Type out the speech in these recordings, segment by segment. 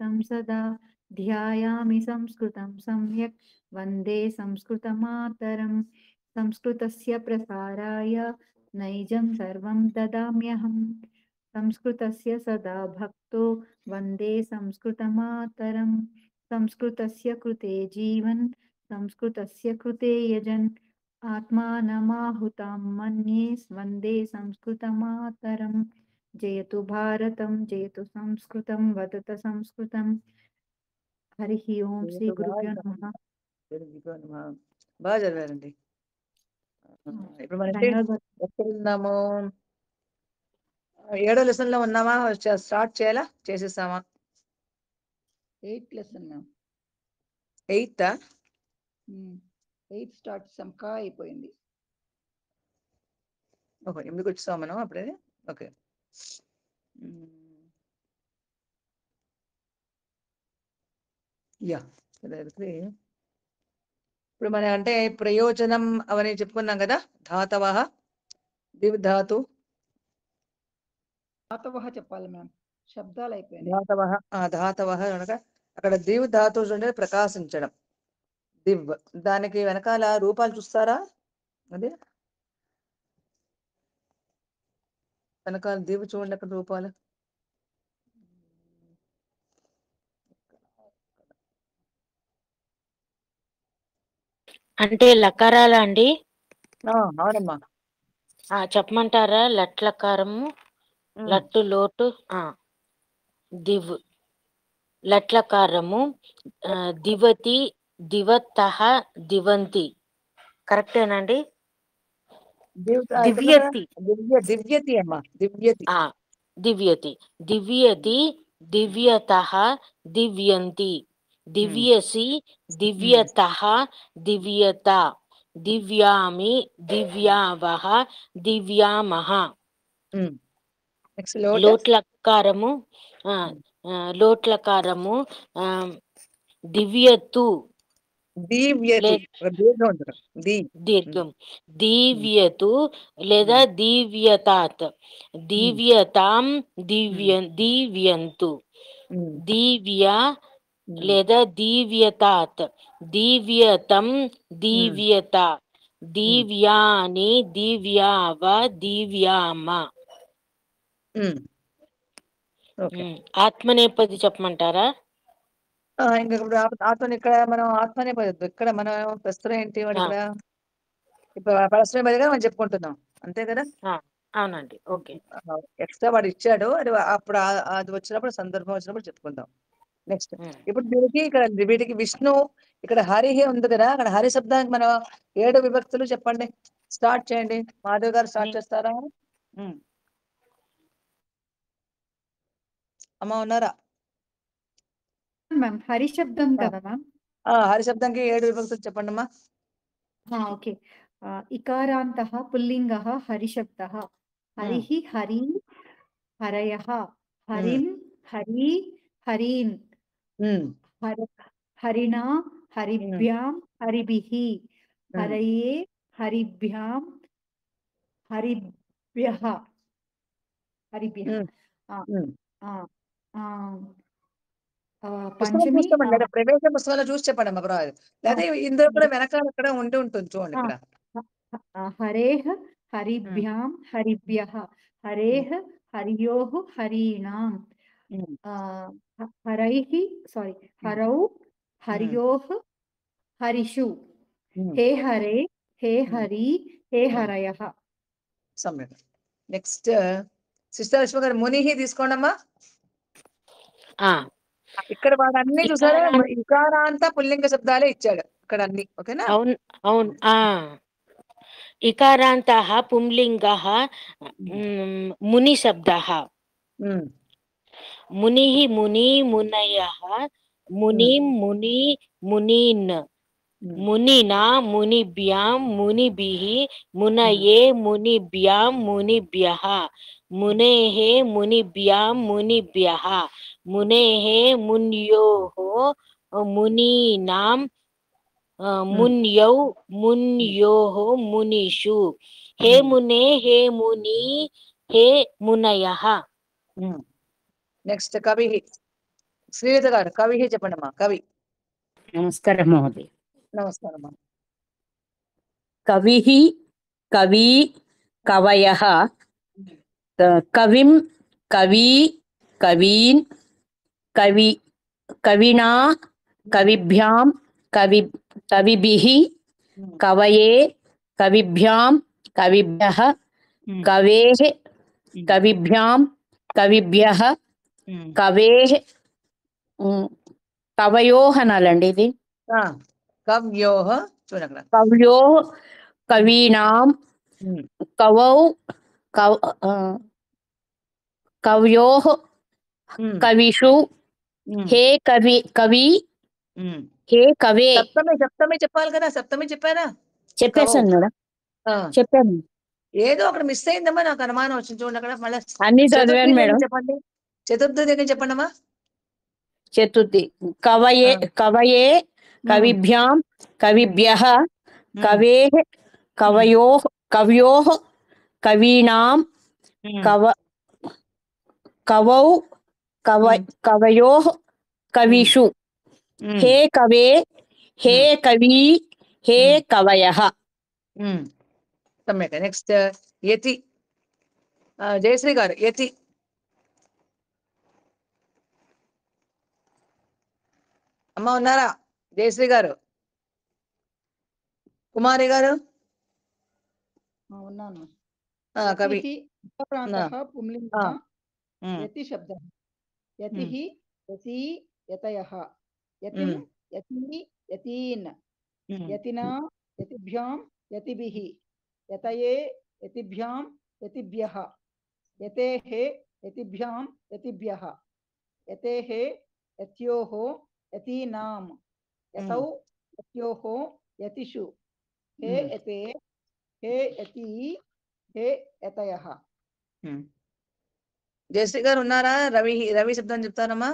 चित्तं सदा ध्यायामि संस्कृतं सम्यक् वन्दे संस्कृतमातरम् संस्कृतस्य प्रसाराय नैजं सर्वं ददाम्यहम् संस्कृतस्य सदा भक्तो वन्दे संस्कृतमातरम् संस्कृतस्य कृते जीवन् संस्कृतस्य कृते यजन् आत्मानमाहुतां मन्ये वन्दे संस्कृतमातरम् जयतु भारतं जयतु संस्कृतं वदत संस्कृतं हरिः ओं శ్రీ గురుభ్యో నమః బాగా చదివారండి. ఇప్పుడు మనం ధన్యవాదాలు. ఎక్కడున్నాము? 7వ లెసన్ లో ఉన్నామా? స్టార్ట్ చేయాలా? చేసేసామా? 8th lesson ma'am. 8th 8th start సంకా అయిపోయింది. ఓకే, ఎందుకు వచ్చాం మనం అప్పుడే? Okay, yeah. ఇప్పుడు మన అంటే ప్రయోజనం అవన్నీ చెప్పుకున్నాం కదా. ధాతవః, దివ్ ధాతు, ధాతవః చెప్పాలి మ్యామ్, శబ్దాలు అయిపోయినాయి. ధాతవః. ధాతవః అనగా అక్కడ దివ్ ధాతు అంటే ప్రకాశించడం. దివ్, దానికి వెనకాల రూపాలు చూస్తారా? అదే వెనకాల దివ్ చూడండి, అక్కడ రూపాలు. అంటే లకారాలా అండి? అవునమ్మా. చెప్పమంటారా? లట్లకారము, లట్టు లోటు, దివ్ లట్లకారము, దివతి, దివత్తః, దివంతి. కరెక్టేనండి? దివ్యతి, దివ్యతి అమ్మా, దివ్యతి. దివ్యతి, దివ్యతి, దివ్యతః, దివ్యంతి, దివ్యసి, దివ్యతః, దివ్యత, దివ్యామి, దివ్యావహ, దివ్యామహ. లోట్లకారము, లోట్లకారము దివ్యతు, దీర్ఘం, దీవ్యతు లేదా దీవ్యతాత్, దీవ్యతాం, దీవ్యంతు, దీవ్య లేదా దీవ్యతాత్, దీవ్యతం, దీవ్యత, దివ్యాని, దివ్యావ, దివ్యామ. ఆత్మనేపది చెప్పమంటారా? ఇంకా ఇప్పుడు ఆత్మని ఇక్కడ మనం ఆత్మనేపది ఇక్కడ మనం ప్రస్తుతం ఏంటి వాడు ఇక్కడ ఇప్పుడు పరస్పరపదిగా మనం చెప్పుకుంటున్నాం, అంతే కదా? అవునండి. ఓకే, ఎక్స్ట్రా వాడు ఇచ్చాడు, అది అప్పుడు అది వచ్చినప్పుడు సందర్భం వచ్చినప్పుడు చెప్పుకుందాం. నెక్స్ట్ ఇప్పుడు దీనికి ఇక్కడ వీటికి విష్ణు, ఇక్కడ హరి ఉంది కదా. అక్కడ హరి శబ్దానికి మనం 7 విభక్తులు చెప్పండి. స్టార్ట్ చేయండి. మాధవ్ గారు స్టార్ట్ చేస్తారా? అమ్మా ఉన్నారా? మ్యామ్ హరి శబ్దం కదా మ్యామ్. హరి శబ్దానికి 7 విభక్తులు చెప్పండి అమ్మా. ఓకే, ఇకారాంతః పుల్లింగః హరి శబ్దః. హరిః, హరి, హరయః, హరిం, హరి, హరీన్, హరిణా, హరిభ్యాం, హరిభిః, హరయే, హరిభ్యాం, హరిభ్యః, హరిభ్యః. పంచమి ప్రవేశ పుస్తకాలు చూసి చెప్పండి అమ్మా. లేదా ఇందులో కూడా వెనకాల అక్కడ ఉండి ఉంటుంది చూడండి. ఇక్కడ హరేః, హరిభ్యాం, హరిభ్యః, హరేః, హర్యోః, హరీణాం, హరైః, హరౌ, హర్యోః, హరిషు, హే హరే, హే హరి, హే హరయః. సమ్యక్. నెక్స్ట్ సిస్టర్ లక్ష్మి గారు మునిహి తీసుకోండి అమ్మా. ఇక్కడ వాడు అన్ని చూసారా, ఇకారాంత పుల్లింగ శబ్దాలే ఇచ్చాడు ఇక్కడ అన్ని. ఓకేనా? అవును, అవును. ఇకారాంతః పుంలింగః ముని శబ్దః. మునిః, ముని, మునయః, మునిం, ముని, మునీన్, మునినా, మునిభ్యాం, మునిభిః, మునయే, మునిభ్యాం, మునిభ్యః, మునేః, మునిభ్యాం, మునిభ్యః, మునేః, మున్యోః, మునీనాం, మున్యౌ, మున్యోః, మునిషు, హే మునే, హే ముని, హే మునయః. నెక్స్ట్ కవిః. శ్రీలత గారు కవి చెప్పండి అమ్మా. కవి. నమస్కారం మహోదయ. నమస్కారం అమ్మా. కవిః కవి కవయః కవిం కవి కవీన్ కవి కవినా కవిభ్యాం కవిభిః కవయే కవిభ్యాం కవిభ్యః కవేః కవిభ్యాం కవిభ్యః కవేః కవయోః అనాలండి ఇది. కవ్యోః చూడండి. కవ్యోః కవీనాం కవౌ కవ్యోః కవిషు హే కవి హే కవే. సప్తమి చెప్పాలి కదా. సప్తమి చెప్పారా? చెప్పేసాను మేడం, చెప్పాను. ఏదో అక్కడ మిస్ అయిందమ్మా, నాకు అనుమానం వచ్చింది. చూడండి అక్కడ మళ్ళీ అన్ని చదివాను మేడం. చెప్పండి. చతుర్థి దగ్గర చెప్పండి అమ్మా. చతుర్థి కవయే కవయే కవిభ్యాం కవిభ్యః కవేః కవయోః కవ్యోః కవీనాం కవౌ కవయోః కవిషు హే కవే హే కవి హే కవయః. సమ్యక్. నెక్స్ట్ యతి. జయశ్రీ గారు యతి. అమ్మ ఉన్నారా? జయశ్రీ గారు. కుమారి గారు. ఉన్నాను. కవి. ప్రాంతః పుంలింగः యతి శబ్దः. యతిః యతి యతయః యతిం యతి యతీన్ యతినా యతిభ్యాం యతిభిః యతయే యతిభ్యాం యతిభ్యః యతేః యతిభ్యాం యతిభ్యః యతేః యత్యోః యతీనాం యతౌ యత్యోః యతిషు హే యతే హే యతి హే యతయః. జయశ్రీ గారు ఉన్నారా? రవి శబ్దం చెప్తారమ్మా.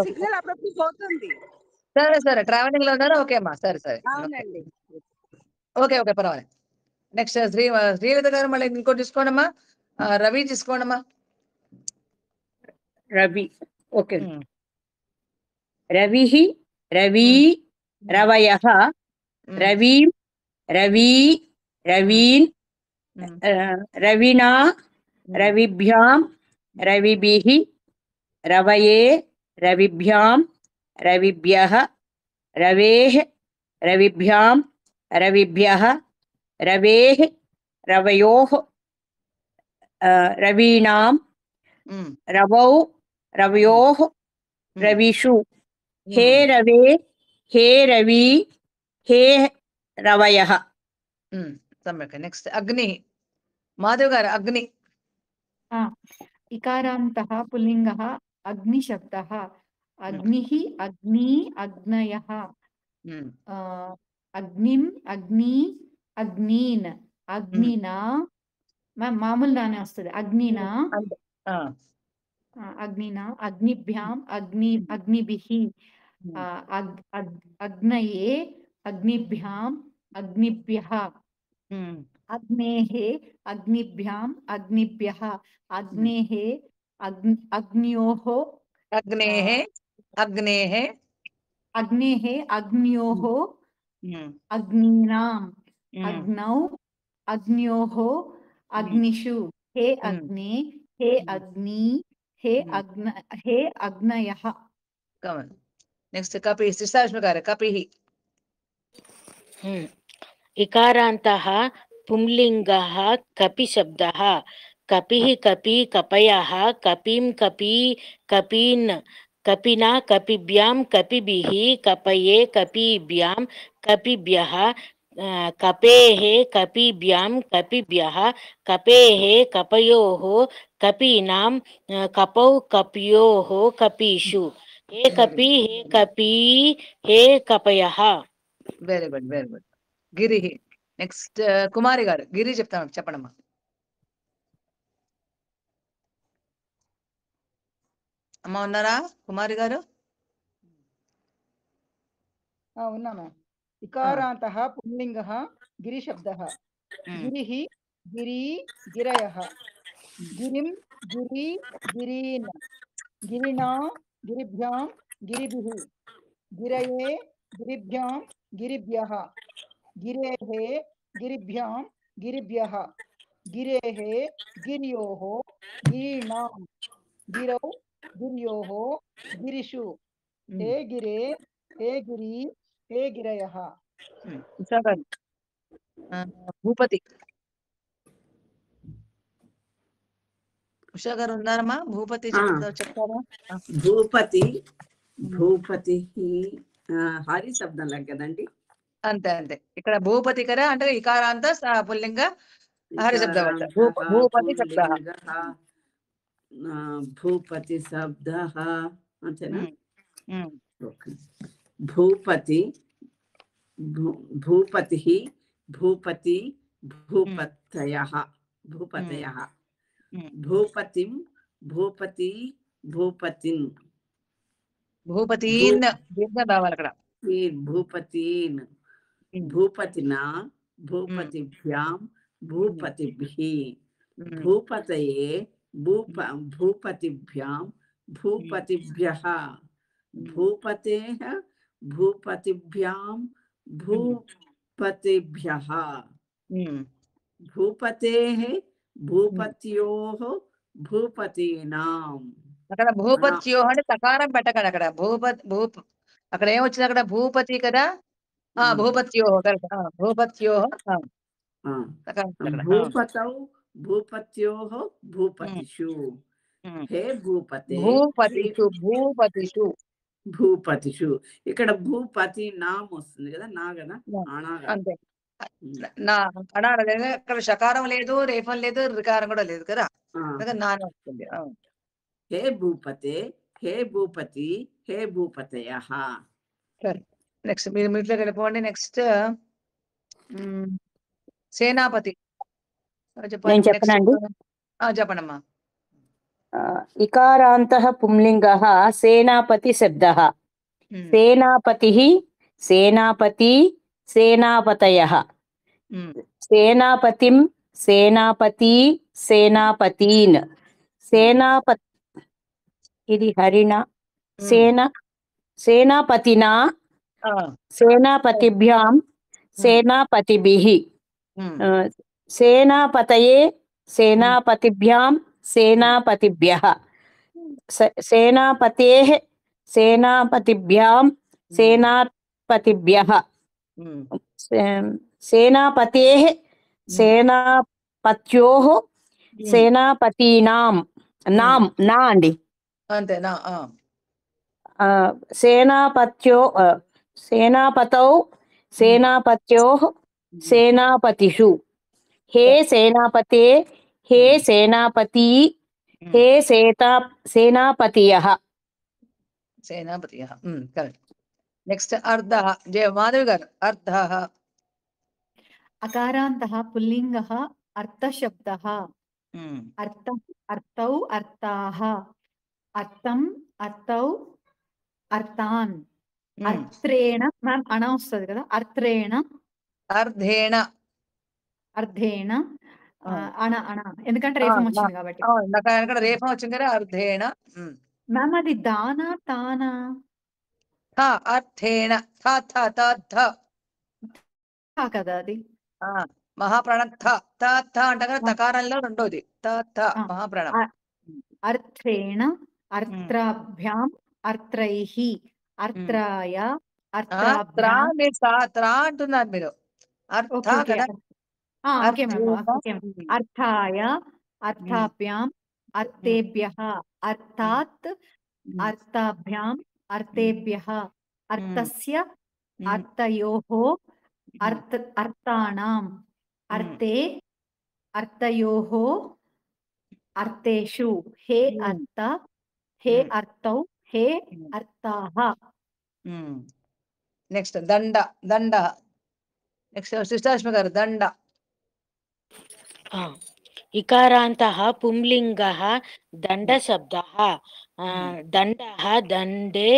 సిగ్నల్ అప్పుడప్పుడు పోతుంది. సరే ట్రావెలింగ్ లో ఉన్నారా? ఓకే అమ్మా. సరే అవునండి. ఓకే పర్వాలేదు. నెక్స్ట్ శ్రీలత గారు మళ్ళీ ఇంకోటి తీసుకోండమ్మా. రవి తీసుకోండమ్మా. రవి. ఓకే. రవిః రవి రవయః రవీం రవి రవీన్ రవినా రవిభ్యాం రవిభిః రవయే రవిభ్యాం రవిభ్యః రవేః రవిభ్యాం రవిభ్యః రవేః రవయోః రవీణాం రవౌ రవయోః రవిషు హే రవే హే రవి హే రవయః. సమ్యక్. నెక్స్ట్ అగ్ని. మాధవ్ గారు అగ్ని. ఇకారాంతః పుల్లింగः అగ్నిశబ్దः. అగ్నిః అగ్ని అగ్నయః అగ్నిం అగ్ని అగ్నీన్ అగ్నినా మామూలు నానే వస్తుంది. అగ్నినా అగ్నినా అగ్నిభ్యాం అగ్నిభిః అగ్నయే అగ్నిభ్యాం అగ్నిభ్యః అగ్నేః అగ్నిభ్యాం అగ్నిభ్యః అగ్నేః అగ్న్యోః అగ్నేః అగ్న్యోః అగ్నీనాం అగ్నౌ అగ్న్యోః అగ్నిషు హే అగ్నే హే అగ్ని హే అగ్నయః. నెక్స్ట్ కపి. శ్రీలక్ష్మి గారు కపిః. ఇకారాంతః పుంలింగः కపి శబ్దः. కపిః కపి కపయః కపిం కపి కపీన్ కపినా కపిభ్యాం కపిభిః కపయే కపిభ్యాం కపిభ్యః కపేః కపిభ్యాం కపిభ్యః కపేః కపయోః కపీనాం కపౌ కప్యోః కపీషు హే కపి హే కపీ హే కపయః. Very good. Giri. Next Kumari గారు. గిరి చెప్పండమ్మా. అమ్మ ఉన్నారా కుమారి గారు? ఉన్నాను. ఇకారాంతః పుంలింగः గిరిశబ్దः. గిరిః గిరీ గిరయः గిరిం గిరి గిరీన్ గిరిణా గిరిభ్యాం గిరిభిః గిరయే గిరిభ్యాం గిరిభ్యః గిరేః గిరిభ్యాం గిరిభ్యః గిరేః గిర్యోః గిరీణాం గిరౌ గిర్యోః గిరిషు హే గిరే హే గిరి హే గిరయః. ఉషా గారు భూపతి. ఉషా గారు ఉన్నారమ్మా? భూపతి చెప్తారా? భూపతి భూపతి హరి శబ్దం లాగా కదండి. అంతే అంతే. ఇక్కడ భూపతి కదా అంటే ఇకారాంత పుల్లింగ హరి శబ్దం అంట. భూపతి శబ్ద. భూపతి శబ్ద అంతేనా? ఓకే. భూపతి భూపతి భూపతి భూపతయః భూపతయః భూపతిం భూపతి భూపతిన్ భూపతీన్ దీర్ఘం రావాలి అక్కడ. భూపతీన్ భూపతినా భూపతిభ్యాం భూపతిభిః భూపతయే భూపతిభ్యాం భూపతిభ్యః భూపతేః భూపతిభ్యాం భూపతిభ్యః భూపతేః భూపత్యోః భూపతీనాం. అక్కడ భూపత్యో అంటే తకారం పెట్టకండి. అక్కడ అక్కడ ఏమొచ్చింది? అక్కడ భూపతి కదా. భూపత్యో భూపత్యో భూపతౌ భూపత్యోః భూపతిషు హే భూపతే భూపతిషు భూపతిషు భూపతిషు. ఇక్కడ భూపతి నామ్ వస్తుంది కదా, నా కదా అంతే. అక్కడ షకారం లేదు, రేఫం లేదు, రికారం కూడా లేదు కదా, నానే వస్తుంది. హే భూపతే హే భూపతి హే భూపతయః. నెక్స్ట్ మీరు మీట్లోకి వెళ్ళిపోండి. నెక్స్ట్ సేనాపతి నేను చెప్పనండి. చెప్పండమ్మా. ఇకారాంతః పుంలింగః సేనాపతి శబ్దః. సేనాపతిః సేనాపతి సేనాపతయః. సేనాపతిం సేనాపతి సేనాపతీన్ సేనాపతి ఇది హరిణ సేనాపతినా సేనాపతిభ్యాం సేనాపతిభిః సేనాపతయే సేనాపతిభ్యాం సేనాపతిభ్యః సేనాపతేః సేనాపతిభ్యాం సేనాపతిభ్యః సేనాపతేః సేనాపత్యోః సేనాపతీనాం. నాం నా అండి అంతేనా? సేనాపతౌ సేనాపత్యోః సేనాపతిషు హే సేనాపతే హే సేనాపతి హే సేనాపతియః. సేనాపతియః. కరెక్ట్. నెక్స్ట్ అర్ధ. మాధవి గారు అర్ధ. అకారాంతః పుల్లింగః అర్థశబ్దః. అర్థౌ అర్థాః అర్థం అర్థౌ అర్థాన్ అర్థ్రేణ. మ్యామ్ అణ వస్తుంది కదా, అర్థ్రేణ అర్ధేణ అర్ధేణ అణ అణ ఎందుకంటే రేఫం వచ్చింది కాబట్టి. రేఫం వచ్చింది కదా అర్ధేణ. మ్యామ్ అది దానా తానా? అర్థేణ కదా అది మహాప్రాణం. అంటే కదా తకారంలో రెండోది మహాప్రాణం. అర్థేణ అర్థాభ్యాం అర్థైః అర్థాయ అంటున్నారు మీరు. అర్థాయ అర్థాభ్యాం అర్థేభ్యః అర్థాత్ అర్థాభ్యాం అర్థేభ్యః అర్థస్య అర్థయోః అర్థానాం అర్థే అర్థయోః అర్థేషు హే అర్థ హే అర్థౌ హే అర్థాః. నెక్స్ట్ దండ. నెక్స్ట్ శిష్టాశ్మి గారు దండ. ఇకారాంతః పుంలింగః దండ శబ్దః. దండః దండే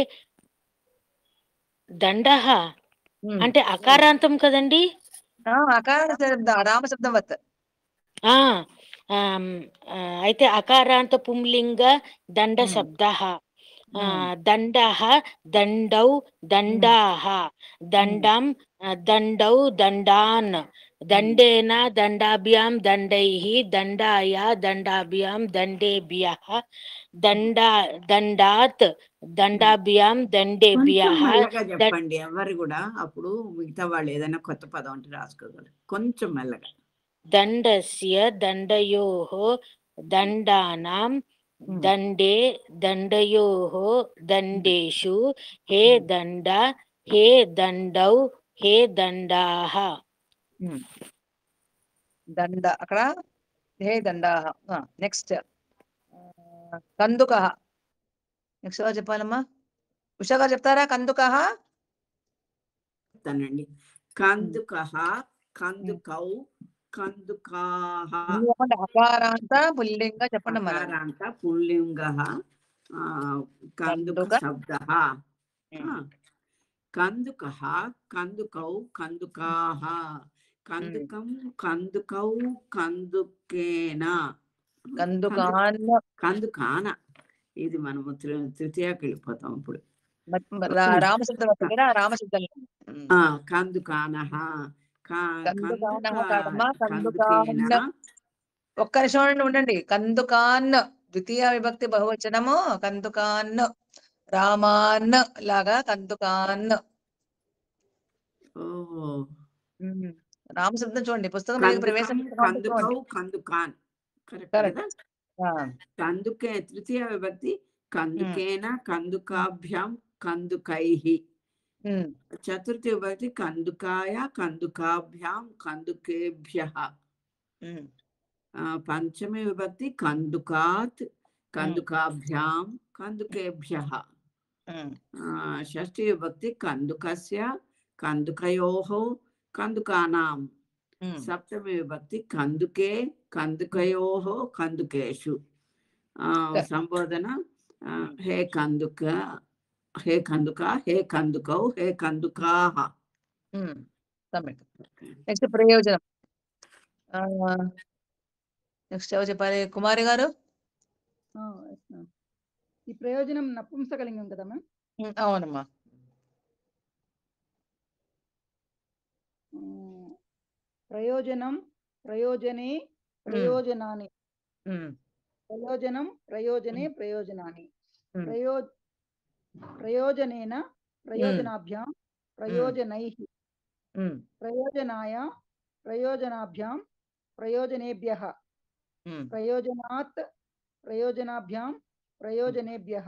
దండః అంటే అకారాంతం కదండి. అకార శబ్ద రామశబ్దం వత్. అయితే అకారాంత పుంలింగ దండ శబ్ద దండః దండౌ దండాః దండం దండౌ దండాన్ దండేన దండాభ్యాం దండైః దండాయ దండాభ్యాం దండేభ్యః దండాత్ దండాభ్యాం కొంచెం దండేభ్యః మెల్లగా చెప్పండి. ఎవరు కూడా అప్పుడు మిగతా వాళ్ళు ఏదైనా కొత్త పదం అంటే రాసుకోగలరు. కొంచెం మెల్లగా. దండస్య దండయోః దండానాం దండే దండయోః దండేషు హే దండ హే దండౌ హే దండాః. దండ అక్కడ హే దండాః. నెక్స్ట్ కందుకః. నెక్స్ట్ ఎవరు చెప్పాలమ్మా? ఉషా గారు చెప్తారా? కందుకః. చెప్తానండి. కందుకః కందుకౌ కందుకాః. అకారాంత పుల్లింగ చెప్పండి మరి. అకారాంత పుల్లింగః కందుక శబ్దః. కందుకః కందుకౌ కందుకాః. కందుకం కందుకౌ కందుకేన కందుకాన. ఇది మనము తృతీయకి వెళ్ళిపోతాం ఇప్పుడు. రామశబ్దం రామశబ్దం. కందుకానః కందుకేన. ఒక్క నిమిషం ఉండండి. కందుకాన్ ద్వితీయ విభక్తి బహువచనము. కందుకాన్ రామాన్ లాగా కందుకాన్. రామశబ్దం చూడండి పుస్తకం ప్రవేశం. కందుకాన్ కరెక్ట్. కందుకే తృతీయ విభక్తి. కందుకేన కందుకాభ్యాం కందుకైః. చతుర్థి విభక్తి కందుకాయ కందుకాభ్యాం కందుకేభ్యః. పంచమి విభక్తి కందుకాత్ కందుకాభ్యాం కందుకేభ్యః. షష్ఠి విభక్తి కందుకస్య కందుకయోః కందుకానాం. సప్తమి విభక్తి కందుకే కందుకయోః కందుకేషు. సంబోధన హే కందుక హే కందుక హే కందుకౌ హే కందుకాః. నెక్స్ట్ ప్రయోజనం. నెక్స్ట్ ఎవరు చెప్పాలి? కుమారి గారు. ఈ ప్రయోజనం నపుంసకలింగం కదా మ్యామ్? అవునమ్మా. ప్రయోజనం ప్రయోజనే ప్రయోజనాని. ప్రయోజనం ప్రయోజనే ప్రయోజనాని. ప్రయోజనేన ప్రయోజనాభ్యాం ప్రయోజనైః. ప్రయోజనాయ ప్రయోజనాభ్యాం ప్రయోజనేభ్యః. ప్రయోజనాత్ ప్రయోజనాభ్యాం ప్రయోజనేభ్యః.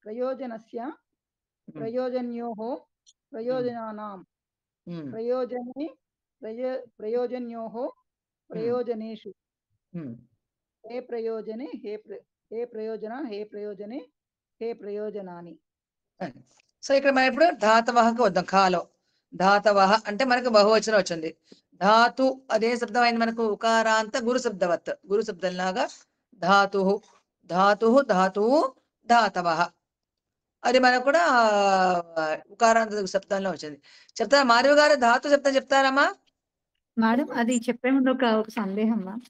ప్రయోజనస్య ప్రయోజన్యోః ప్రయోజనానాం. ప్రయోజనే ప్రయోజన్యోః ప్రయోజనేషు. హే ప్రయోజనే హే ప్రయోజన హే ప్రయోజనే హే ప్రయోజనాని. సో ఇక్కడ మనం ఇప్పుడు ధాతవహకు వద్దాం. కాలో ధాతవహ అంటే మనకు బహువచనం వచ్చింది. ధాతు అదే శబ్దం అయింది మనకు. ఉకారాంత గురు శబ్దవత్. గురు శబ్దం లాగా ధాతు ధాతు ధాతువు ధాతవహ. అది మనకు కూడా ఉకారాంత శబ్దంలో వచ్చింది. చెప్తారా మాధవి గారు? ధాతు శబ్దం చెప్తారమ్మా? మేడం అది చెప్పే ముందు ఒక సందేహం మ్యామ్.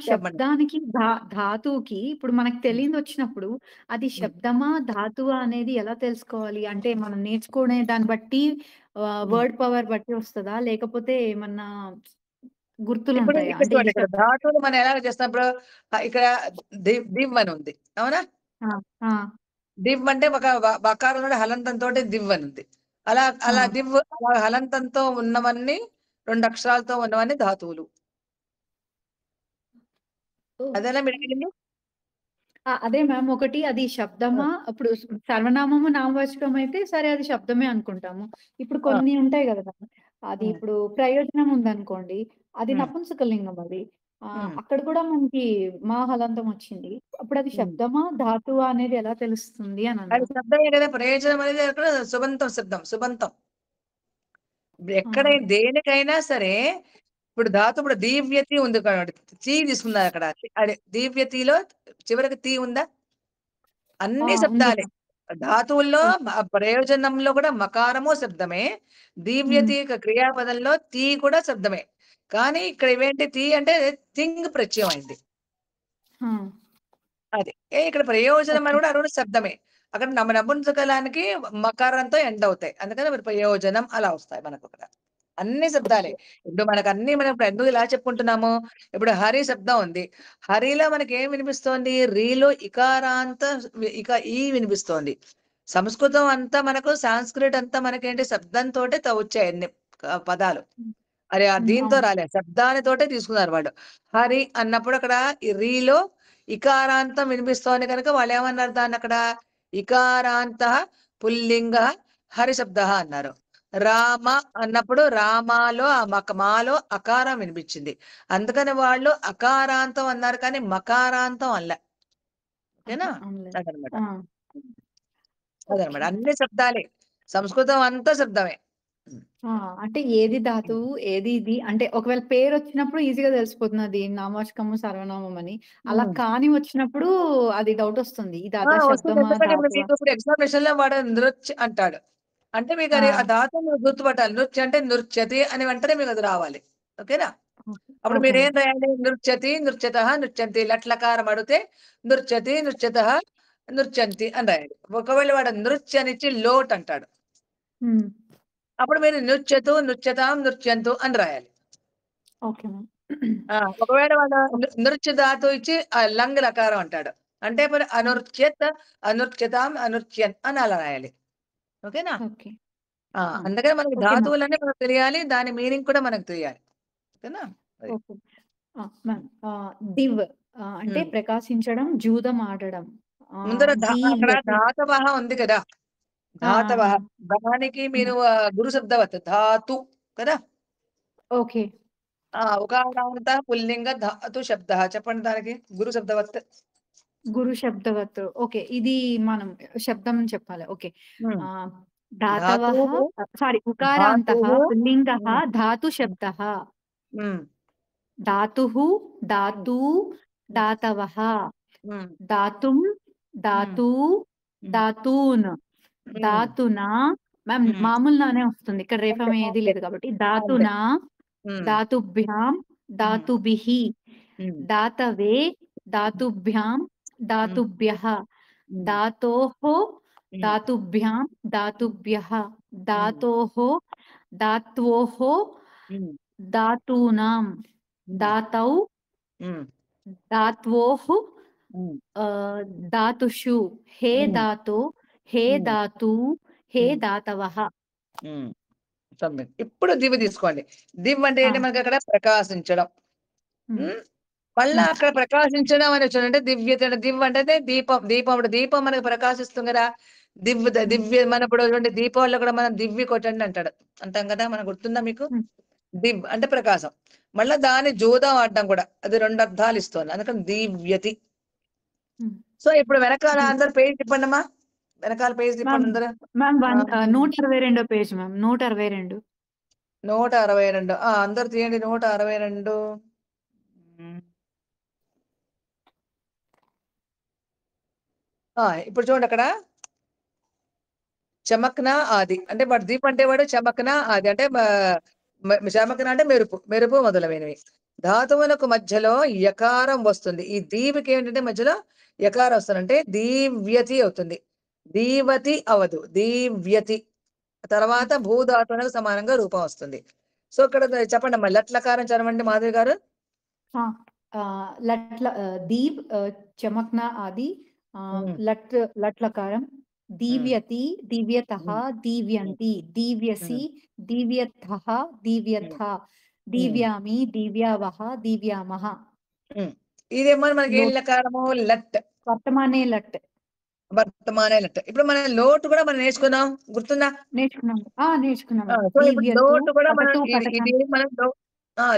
శబ్దానికి ధాతువుకి ఇప్పుడు మనకు తెలియదు వచ్చినప్పుడు అది శబ్దమా ధాతువా అనేది ఎలా తెలుసుకోవాలి? అంటే మనం నేర్చుకునే దాన్ని బట్టి వర్డ్ పవర్ బట్టి వస్తుందా, లేకపోతే ఏమన్నా గుర్తులు ఉంటాయా? అంటే ధాతువులు మనం ఎలా చేస్తాం? ఇప్పుడు ఇక్కడ దివ్ అని ఉంది, అవునా? దివ్ అంటే ఒక బకారం హలంతంతో దివ్ అని ఉంది. అలా దివ్ హలంతంతో ఉన్నవన్నీ 2 అక్షరాలతో ఉన్నవన్నీ ధాతువులు. అదేనా మీరు? అదే మ్యామ్. ఒకటి అది శబ్దమా? ఇప్పుడు సర్వనామము నామవాచకం అయితే సరే అది శబ్దమే అనుకుంటాము. ఇప్పుడు కొన్ని ఉంటాయి కదా మ్యామ్. అది ఇప్పుడు ప్రయోజనం ఉందనుకోండి, అది నపుంసకలింగం. అది అక్కడ కూడా మనకి మా హలంతం వచ్చింది. అప్పుడు అది శబ్దమా ధాతువా అనేది ఎలా తెలుస్తుంది అని అది శబ్దమే కదా. ప్రయోజనం అనేది అక్కడ సుబంతం శబ్దం. సుబంతం ఎక్కడైనా దేనికైనా సరే. ఇప్పుడు ధాతు ఇప్పుడు దీవ్యతి ఉంది కాబట్టి తీ తీసుకున్నారు అక్కడ. అదే దీవ్యతిలో చివరికి తీ ఉందా? అన్ని శబ్దాలే ధాతువుల్లో. ప్రయోజనంలో కూడా మకారము శబ్దమే. దీవ్యతి క్రియాపదంలో తీ కూడా శబ్దమే. కానీ ఇక్కడ ఇవేంటి తి అంటే థింగ్ ప్రత్యయం అయింది. ఆ! అది ఇక్కడ ప్రయోజనం అని ఓకే. కూడా అది కూడా శబ్దమే. అక్కడ నపుంసకలానికి మకారంతో ఎండ్ అవుతాయి. అందుకని మరి ప్రయోజనం అలా వస్తాయి మనకు అక్కడ. అన్ని శబ్దాలే. ఓకే. ఇప్పుడు మనం ఇప్పుడు ఎందుకు ఇలా చెప్పుకుంటున్నాము? ఇప్పుడు హరి శబ్దం ఉంది. హరిలో మనకి ఏం వినిపిస్తోంది? రీలో ఇకారాంత ఇక ఈ వినిపిస్తోంది. సంస్కృతం అంతా మనకు సాంస్క్రిట్ అంతా మనకేంటి శబ్దంతోటే వచ్చాయి అన్ని పదాలు. అరే దీంతో అవును. రాలే, శబ్దానితోటే తీసుకున్నారు వాళ్ళు. హరి అన్నప్పుడు అక్కడ ఈ రీలో ఇకారాంతం వినిపిస్తోంది కనుక వాళ్ళు ఏమన్నారు దాన్ని అక్కడ ఇకారాంత పుల్లింగ హరి శబ్ద అన్నారు. రామ అన్నప్పుడు రామాలో మాలో అకారం వినిపించింది. అందుకని వాళ్ళు అకారాంతం అన్నారు కానీ మకారాంతం అల్ల. ఓకేనా? అవునులే. అదనమాట. ఆ! అదనమాట. ఓకే. అన్ని శబ్దాలే. సంస్కృతం అంతా శబ్దమే. ఆ! అంటే ఏది ధాతువు, ఏది ఇది అంటే ఒకవేళ పేరొచ్చినప్పుడు ఈజీగా తెలిసిపోతుంది అది నామవాచకము, సర్వనామం అని. అలా కాని వచ్చినప్పుడు అది డౌటొస్తుంది. ఇది అదా వస్తుంది. శబ్దమా? ఎందుకంటే ఇప్పుడు ధాతువా? మీకు ఇప్పుడు ఎగ్జామినేషన్ లో వాడు నృత్య అంటాడు. అంటే మీకు అది ఆ ఆ! ధాతువు మీరు గుర్తుపట్టాలి. నృత్య అంటే నృత్యతి అని వెంటనే మీకు అది రావాలి. ఓకేనా? ఓకే. అప్పుడు ఓకే మీరేం మ్యామ్. రాయాలి? నృత్యతి, నృత్యతః, నృత్యంతి. లట్లకారం అడిగితే నృత్యతి, నృత్యతః, నృత్యంతి అని రాయాలి. ఒకవేళ వాడు నృత్య అనిచ్చి లోట్ అంటాడు. హ్మ్. అప్పుడు మీరు నృత్యతు, నృత్యతాం, నృత్యంతు అని రాయాలి. Okay ma'am. ఒకవేళ వాడు ఓకే. నృత్య ధాతువు ఇచ్చి లంగ్ లకారం అంటాడు. అంటే మరి అనృత్యత్, అనృత్యతాం, అనృత్యన్ అని అలా రాయాలి. ఓకేనా? ఓకే. ఆ! అందుకని మనకి ఓకే మ్యామ్. ధాతువులన్నీ మనకు తెలియాలి. దాని మీనింగ్ కూడా మనకు తెలియాలి. ఓకేనా? అది. ఓకే. మ్యామ్ దివ్ అంటే హ్మ్. ప్రకాశించడం, జూదం ఆడడం. ముందర అక్కడ దీవ్యతి. ధాతవః ఉంది కదా! ఆ! ఆ! ధాతవః. దానికి మీరు గురు శబ్దవత్ ధాతు కదా! ఓకే. ఉకారాంత పుల్లింగ ధాతు శబ్దః. చెప్పండి దానికి గురు శబ్దవత్. గురు శబ్దవత్. ఓకే. ఇది మనం శబ్దం చెప్పాలి. ఓకే. హ్మ్. ఆహ్, ధాతవః ధాతువు సారీ ఉకారాంతః ధాతువు పుల్లింగः హ్మ్. ధాతు హ్మ్. శబ్దः. హ్మ్. धातुः, హ్మ్. धातू, హ్మ్. धातवः, హ్మ్. दातुं, హ్మ్. धातू, హ్మ్. दातून्, హ్మ్. धातुना మ్యామ్ హ్మ్. మామూలు నానే వస్తుంది. ఇక్కడ అంతే. రేఫం ఏది అంతే. లేదు కాబట్టి. అంతే. धातुना, హ్మ్. धातुभ्यां, హ్మ్. धातुभिः, హ్మ్. धातवे, హ్మ్. धातुभ्यां, హ్మ్. धातुभ्यः, హ్మ్. धातोः, హ్మ్. धातुभ्यां, धातुभ्यः, హ్మ్. धातोः, धात्वोः, హ్మ్. धातूनां, హ్మ్. धातौ, హ్మ్. धात्वोः, హ్మ్. धातुषु, हे హ్మ్. धातो, हे హ్మ్. धातू, हे హ్మ్. धातवः. హ్మ్. సబ్మిట్. ఇప్పుడు దివ్ తీసుకోండి. దివ్ అంటే ఆ! ఏంటి మనకి అక్కడ ప్రకాశించడం. హ్మ్. హ్మ్. మళ్ళా హ్మ్. అక్కడ ప్రకాశించడం అని చూడండి దివ్యత దివ్ అంటే దీపం. దీపం అంటే దీపం మనకు ప్రకాశిస్తుంది కదా! హ్మ్. దివ్య మన ఇప్పుడు చూడండి దీపావళిలో కూడా మనం దివ్య కొట్టండి అంటాడు. అంటాం కదా! మనకు గుర్తుందా మీకు? హ్మ్. దివ్ అంటే ప్రకాశం. మళ్ళా దాన్ని జోదం ఆడడం కూడా. అది 2 అర్థాలు ఇస్తోంది. అందుకని దీవ్యతి. హ్మ్. సో ఇప్పుడు వెనకాల ది అందరూ పేజ్ తిప్పండమ్మా. వెనకాల పేజ్ మ్యామ్ తిప్పండి అందరూ. మ్యామ్ ఆ! 122 పేజ్ మ్యామ్. 122. 162 అందరూ తీయండి 162. హ్మ్. ఇప్పుడు చూడండి అక్కడ చమక్న ఆది. అంటే వాడు దీప్ అంటే వాడు చమక్న ఆది. అంటే చమక్న అంటే మెరుపు. మెరుపు మొదలైనవి. ధాతువులకు మధ్యలో యకారం వస్తుంది. ఈ దీవికి ఏంటంటే మధ్యలో యకారం వస్తుంది. అంటే దీవ్యతి అవుతుంది. దీవతి అవ్వదు. దీవ్యతి. తర్వాత భూధాతువులకు సమానంగా రూపం వస్తుంది. సో ఇక్కడ చెప్పండమ్మా లట్లకారం చదవండి మాధవి గారు. ఆ! దీప్ చమక్న ఆది హ్మ్. లట్లకారం హ్మ్. దీవ్యతి, దీవ్యతః, హ్మ్. హ్మ్. దీవ్యంతి, దీవ్యసి, హ్మ్. దీవ్యథః, దీవ్యథ, హ్మ్. హ్మ్. దీవ్యామి, దీవ్యావః, దీవ్యామః. హ్మ్. ఇదేమో మనకేం లోట్ లకారము లట్. వర్తమానే లట్ వర్తమాన లట్. ఇప్పుడు మనం లోటు కూడా మనం నేర్చుకున్నాం. గుర్తుందా? నేర్చుకున్నాము. నేర్చుకున్నాం. సో ఇప్పుడు దీవ్యతు, లోటు కూడా మనం పఠతు, ఇది పఠతం. మనం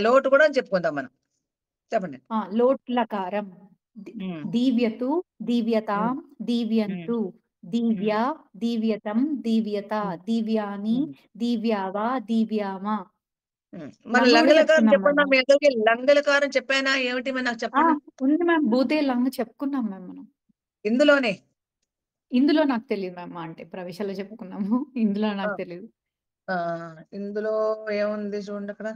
లోటు కూడా చెప్పుకుందాం మనం. చెప్పండి. లోట్ లకారం. హ్మ్. దీవ్యతు, దీవ్యతాం, హ్మ్. హ్మ్. దీవ్యంతు, హ్మ్. దీవ్యా, దీవ్యతం, దీవ్యత, హ్మ్. దీవ్యాని, హ్మ్. దీవ్యావా, దీవ్యామా. హ్మ్. మన లంగ్ కూడా లంగలకారం చెప్పుకున్నాం చెప్పండి. మ్యామ్. మీ అందరికి లంగలకారం చెప్పానా? ఏమిటి మరి నాకు చెప్పండి. ఉంది మ్యామ్. భూతే లంగ్ చెప్పుకున్నాం మ్యామ్ మనం. ఇందులోనే. ఇందులో నాకు తెలీదు మ్యామ్. అంటే ప్రవేశాల్లో చెప్పుకున్నాము. ఇందులో ఆ! నాకు తెలీదు. ఆ! ఇందులో ఏముంది చూడండి అక్కడ.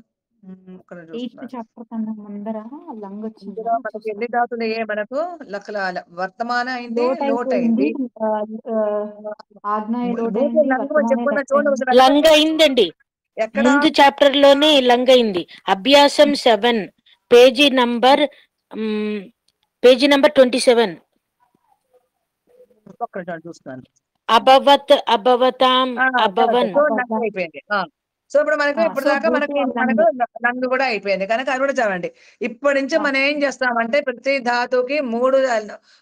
ఇక్కడ 8th చూస్తున్నాను. చాప్టర్ కన్నా ముందర లంగ్ వచ్చిందా ఇందులో మనకి ఎన్ని ధాతులు అయ్యాయి మనకు? వర్తమాన అయింది, లోట్ లోట్ అయిపోయింది, అయింది. ఆగ్నేయ లోట్ భూత అయింది, లంగ్ వర్తమాన చెప్పుకున్న టచ్ చూడండి అయింది. ఒకసారి. లంగ్ అయిందండి. ఎక్కడ? ముందు చాప్టర్ లోనే లంగ్ అయింది. అభ్యాసం 7 పేజీ నంబర్ 27. ఒక్క చూస్తున్నాను. అభవతాం అభవన్. సో లంగ్ అయిపోయింది. సో ఇప్పుడు మనకు ఇప్పుడు సో దాకా మనకు భూతే మనకు లంగ్. లంగ్ కూడా అయిపోయింది కనుక అది కూడా చదవండి. ఇప్పటి నుంచి మనం ఏం చేస్తామంటే ప్రతి ధాతుకి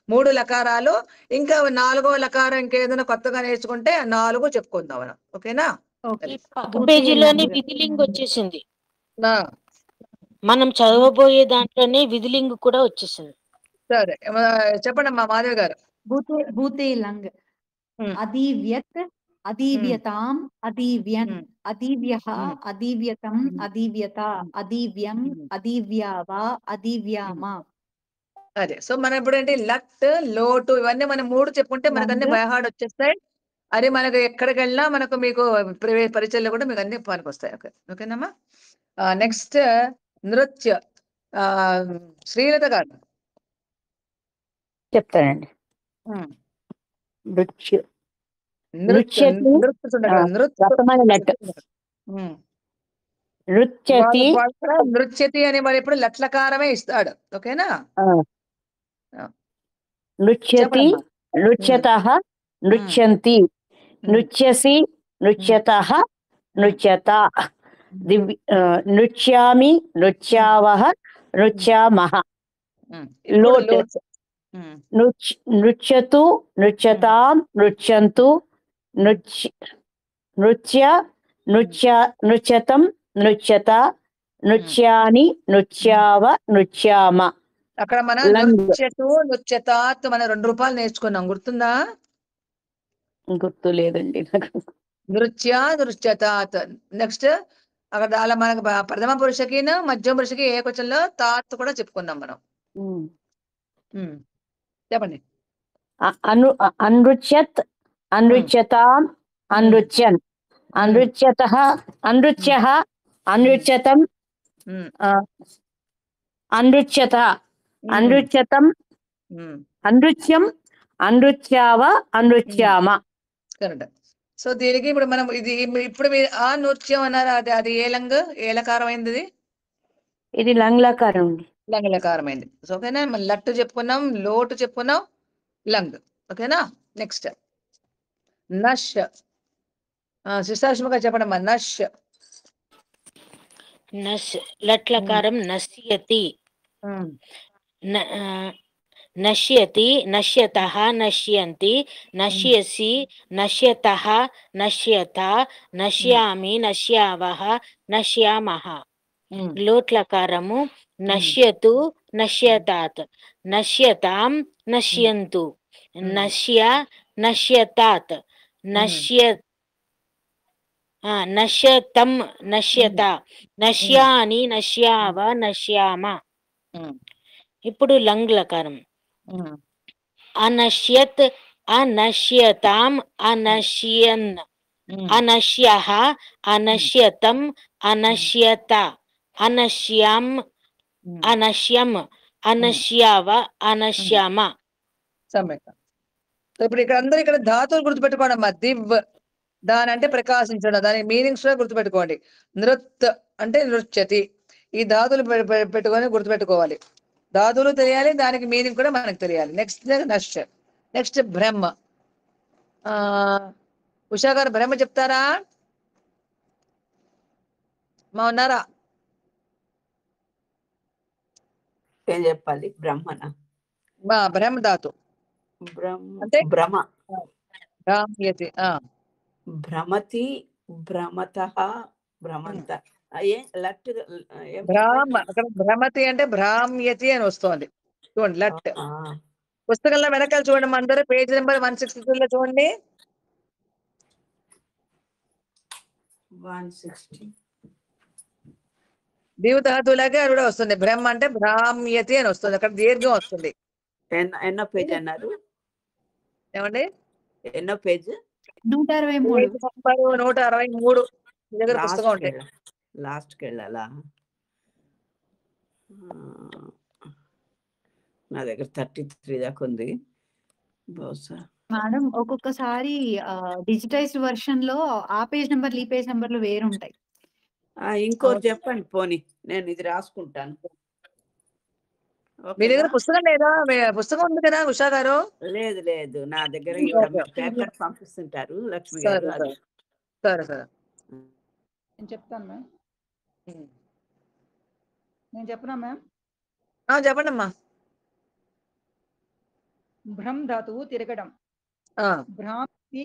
మూడు లకారాలు, ఇంకా 4వ లకారం ఇంకేదైనా కొత్తగా నేర్చుకుంటే 4 చెప్పుకుందాం మనం. ఓకేనా? ఈ పక్క పేజీలోనే విధిలింగ్ వచ్చేసింది. ఆ, మనం చదవబోయే దాంట్లోనే విధిలింగ్ కూడా వచ్చేసింది. సరే చెప్పండి అమ్మా మాధవ్ గారు. భూతే లంగ్. అదీవ్యత్, అదీవ్యతాం, అదీవ్యన్, అదీవ్యః, అదీవ్యతం, అదీవ్యత, అదీవ్యం, అదీవ్యావ, అదీవ్యామ. అదే. సో మనం ఇప్పుడు ఏంటి లట్, లోటు ఇవన్నీ మనం 3 చెప్పుకుంటే మనకు అన్ని బైహార్డ్ వచ్చేస్తాయి. అది మనకు ఎక్కడికి వెళ్ళినా మనకు మీకు పరిచయంలో కూడా మీకు అన్ని పనికొస్తాయి. ఓకేనమ్మా? నెక్స్ట్ నృత్య. శ్రీలత గారు చెప్తానండి. నృత్య నృత్యతి అనే మరి ఎప్పుడు లట్లకారమే ఇస్తాడు. ఓకేనా? నృత్యతి, నృత్యతః, నృత్యంతి, నృత్యసి, నృత్యతః, నృత్యత, నృత్యామి, నృత్యావః, నృత్యామః. లోట్. నృత్యతు, నృత్యతాం, నృత్యంతు, నృత్య, నృత్యతం, నృత్యత, నృత్యాని, నృత్యావ, నృత్యామ. అక్కడ మనం నృత్యతు, నృత్యతాత్ మనం 2 రూపాయలు నేర్చుకున్నాం, గుర్తుందా? గుర్తు లేదండి నాకు. నృత్య, నృత్యతాత్. నెక్స్ట్ అక్కడ అలా మనకు ప్రథమ పురుషకి, మధ్యమ పురుషకి ఏకవచనంలో తాత్ కూడా చెప్పుకున్నాం మనం. చెప్పండి. అనృత్యత్, అనృత్యతాం, అనృత్యన్, అనృత్యతః, అనృత్యః, అనృత్యతం, అనృత్యత, అనృత్యతం, అనృత్యం, అనృత్యావ, అనృత్యామ. కరెక్ట్. సో దీనికి ఇప్పుడు మనం ఇది ఇప్పుడు ఆ నృత్యం అన్నారు, అది ఏ లంగ్, ఏ లకారం అయింది? ఇది లంగ్లకారం అండి. లంగ్లకారం అయింది. సో ఓకేనా? మనం లట్టు చెప్పుకున్నాం, లోటు చెప్పుకున్నాం, లంగ్. ఓకేనా? నెక్స్ట్ నష్. శిశాశ్మగా చెప్పండి. నష్. నష్ లట్లకారం నశ్యతి, నశ్యతి, నశ్యతః, నశ్యంతి, నశ్యసి, నశ్యతః, నశ్యత, నశ్యామి, నశ్యావః, నశ్యామః. లోట్లకారము నశ్యతు, నశ్యతాత్, నశ్యతాం, నశ్యంతు, నశ్య, నశ్యతాత్, నశ్యతం, నశ్యత, నశ్యాని, నశ్యావ, నశ్యామ. ఇప్పుడు లంగ్లకారం అనశ్యత్, అనశ్యతాం, అనశ్యన్, అనశ్యః, అనశ్యతం, అనశ్యత, అనశ్యాం, అనశ్యం, అనశ్యావ, అనశ్యామ. ఇప్పుడు ఇక్కడ అందరూ ఇక్కడ ధాతువులు గుర్తుపెట్టుకోండి అమ్మా. దివ్ దాని అంటే ప్రకాశించడం, దాని మీనింగ్స్ కూడా గుర్తుపెట్టుకోండి. నృత్ అంటే నృత్యతి. ఈ ధాతులు పెట్టుకొని గుర్తుపెట్టుకోవాలి. ధాతువులు తెలియాలి, దానికి మీనింగ్ కూడా మనకు తెలియాలి. నెక్స్ట్ నష్. నెక్స్ట్ బ్రహ్మ. ఉషా గారు బ్రహ్మ చెప్తారా? మా ఉన్నారా? ఏం చెప్పాలి? బ్రహ్మన బ్రహ్మ ధాతు అంటే భ్రమ, భ్రామ్యతి, భ్రమతి, భ్రమతః, భ్రమంత. అక్కడ భ్రమతి అంటే భ్రామ్యతి అని వస్తుంది. చూడండి లట్. పుస్తకంలో వెనకాల చూడండి, అందరూ పేజ్ నెంబర్ 162 లో చూడండి. 160 దీవధాతులాగే అది కూడా వస్తుంది. బ్రహ్మ అంటే భ్రామ్యతి అని వస్తుంది, అక్కడ దీర్ఘం వస్తుంది. ఎన్నో పేజ్ అన్నారు? ఏమండి? ఎన్నో పేజ్? 163. 163 దగ్గర పుస్తకం ఉంటాయి. లాస్ట్కి వెళ్ళాలా? నా దగ్గర 33 దాకా ఉంది బహుశా. మేడం ఒక్కొక్కసారి డిజిటైజ్డ్ వర్షన్ లో ఆ పేజ్ నెంబర్లు ఈ పేజ్ నెంబర్లు వేరుంటాయి. ఇంకోటి చెప్పండి పోనీ, నేను ఇది రాసుకుంటాను. మీ దగ్గర పుస్తకం లేదా? పుస్తకం ఉంది కదా ఉషా గారు? లేదు లేదు, నా దగ్గర పేపర్ పంపిస్తుంటారు లక్ష్మి గారు. సరే సరే నేను చెప్తాను మ్యామ్. నేను చెప్పనా మ్యామ్? చెప్పండి అమ్మా. భ్రం ధాతువు తిరగడం. భ్రామ్యతి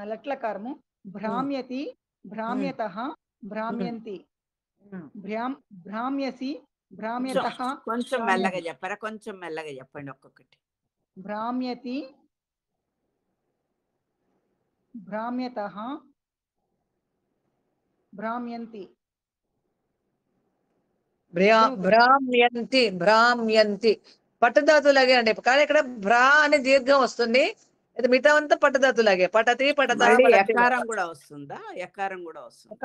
లట్లకారము. భ్రామ్యతి, భ్రామ్యతః, భ్రామ్యంతి. భ్రామ్యసి, భ్రామ్యతః. కొంచెం మెల్లగా చెప్పారా? కొంచెం మెల్లగా చెప్పండి ఒక్కొక్కటి. భ్రామ్యతి, భ్రామ్యతః, భ్రామ్యంతి. భ్రామ్యంతి, భ్రామ్యంతి పట్టధాతులాగే అండి. కానీ ఇక్కడ భ్రా అనే దీర్ఘం వస్తుంది. ఇది మిగతా అంతా పట్టధాతులాగే. పటతి పటత. ఎకారం కూడా వస్తుందా? ఎకారం కూడా వస్తుంది.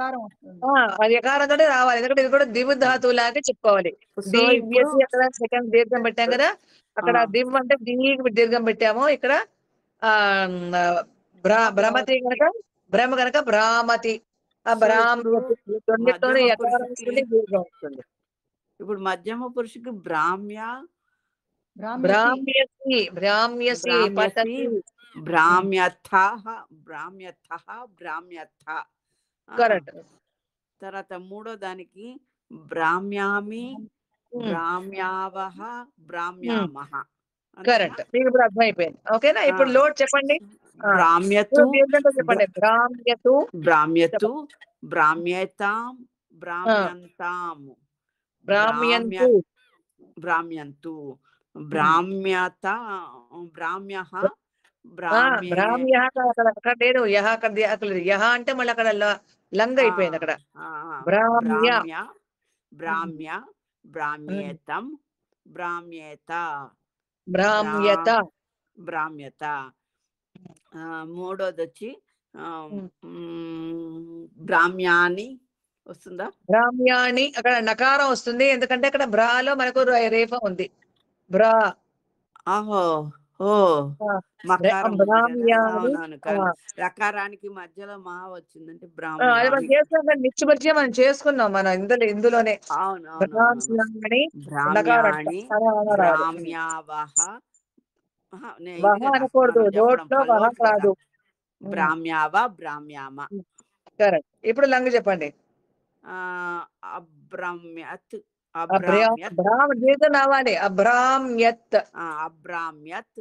అది ఎకారం తోటి రావాలి, ఎందుకంటే ఇది కూడా దివ్ ధాతువులాగే చెప్పుకోవాలి. అక్కడ సెకండ్ దీర్ఘం పెట్టాం కదా, అక్కడ దివ్ అంటే దీర్ఘం పెట్టాము. ఇక్కడ భ్రమతి కనుక భ్రమ కనుక భ్రామతి. ఇప్పుడు మధ్యమ పురుషుకి భ్రామ్య, భ్రామ్యసి, భ్రామ్యసి, భ్రామ్యథః, భ్రామ్యథః, భ్రామ్యథ. కరెక్ట్. తర్వాత మూడో దానికి భ్రామ్యామి, భ్రామ్యావహ, భ్రామ్యామహ. కరెక్ట్. మీకు ఇప్పుడు అర్థమైపోయింది. ఓకేనా? ఇప్పుడు లోడ్ చెప్పండి. భ్రామ్యతు, చెప్పండి. భ్రామ్యతు, భ్రామ్యతు, భ్రామ్యతాం, భ్రామ్యంతాం, భ్రామ్యంతు, భ్రామ్యంతు, భ్రామ్యత, భ్రామ్యః, భ్రామ్య. అక్కడ లేదు యహ, అక్కడ యహ అంటే మళ్ళీ అక్కడ లంగ్ అయిపోయింది అక్కడ. భ్రామ్య, భ్రామ్య, భ్రామ్యేతం, భ్రామ్యేత, భ్రామ్యత, భ్రామ్యత. మూడోది వచ్చి భ్రామ్యాని వస్తుందా? భ్రామ్యాని అక్కడ నకారం వస్తుంది, ఎందుకంటే అక్కడ భ్రాలో మనకు రేఫ ఉంది. భ్రా. రకారానికి మధ్యలో మా వచ్చిందంటే నిత్యపరిచయం మనం చేసుకున్నాం మనం ఇందులోనే. అనకూడదు, నోట్లో వహ కాదు. భ్రామ్యావ, భ్రామ్యామ. కరెక్ట్. ఇప్పుడు లంగ్ చెప్పండి. అభ్రామ్యత్, దీర్ఘం రావాలి. అభ్రామ్యత్, అభ్రామ్యత్,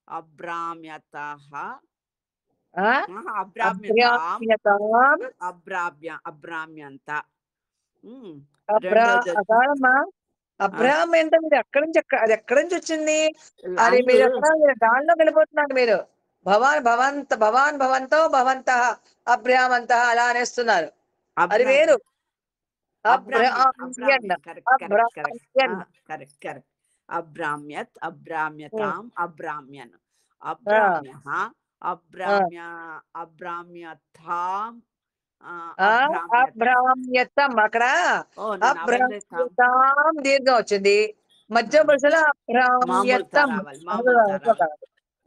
అభ్రామ్యతః, అభ్రామ్యంత. అభ్రామ్ ఎంత? మీరు ఎక్కడి నుంచి అది ఎక్కడి నుంచి వచ్చింది? అది మీరు ఎక్కడ దానిలో వెళ్ళిపోతున్నారు మీరు. భవాన్ భవంత, భవాన్ భవంతో, భవంత అభ్రామంత అలా అనేస్తున్నారు. అది వేరు. అభ్రామ్యత్, అభ్రామ్యతాం, అభ్రామ్యన్, అభ్రామ్యః, అభ్రామ్య, అభ్రామ్యథాం, అభ్రామ్యతం. అక్కడ అభ్రామ్యతాం దీర్ఘం వచ్చింది. మధ్య పురుషుల అభ్రామ్యతం,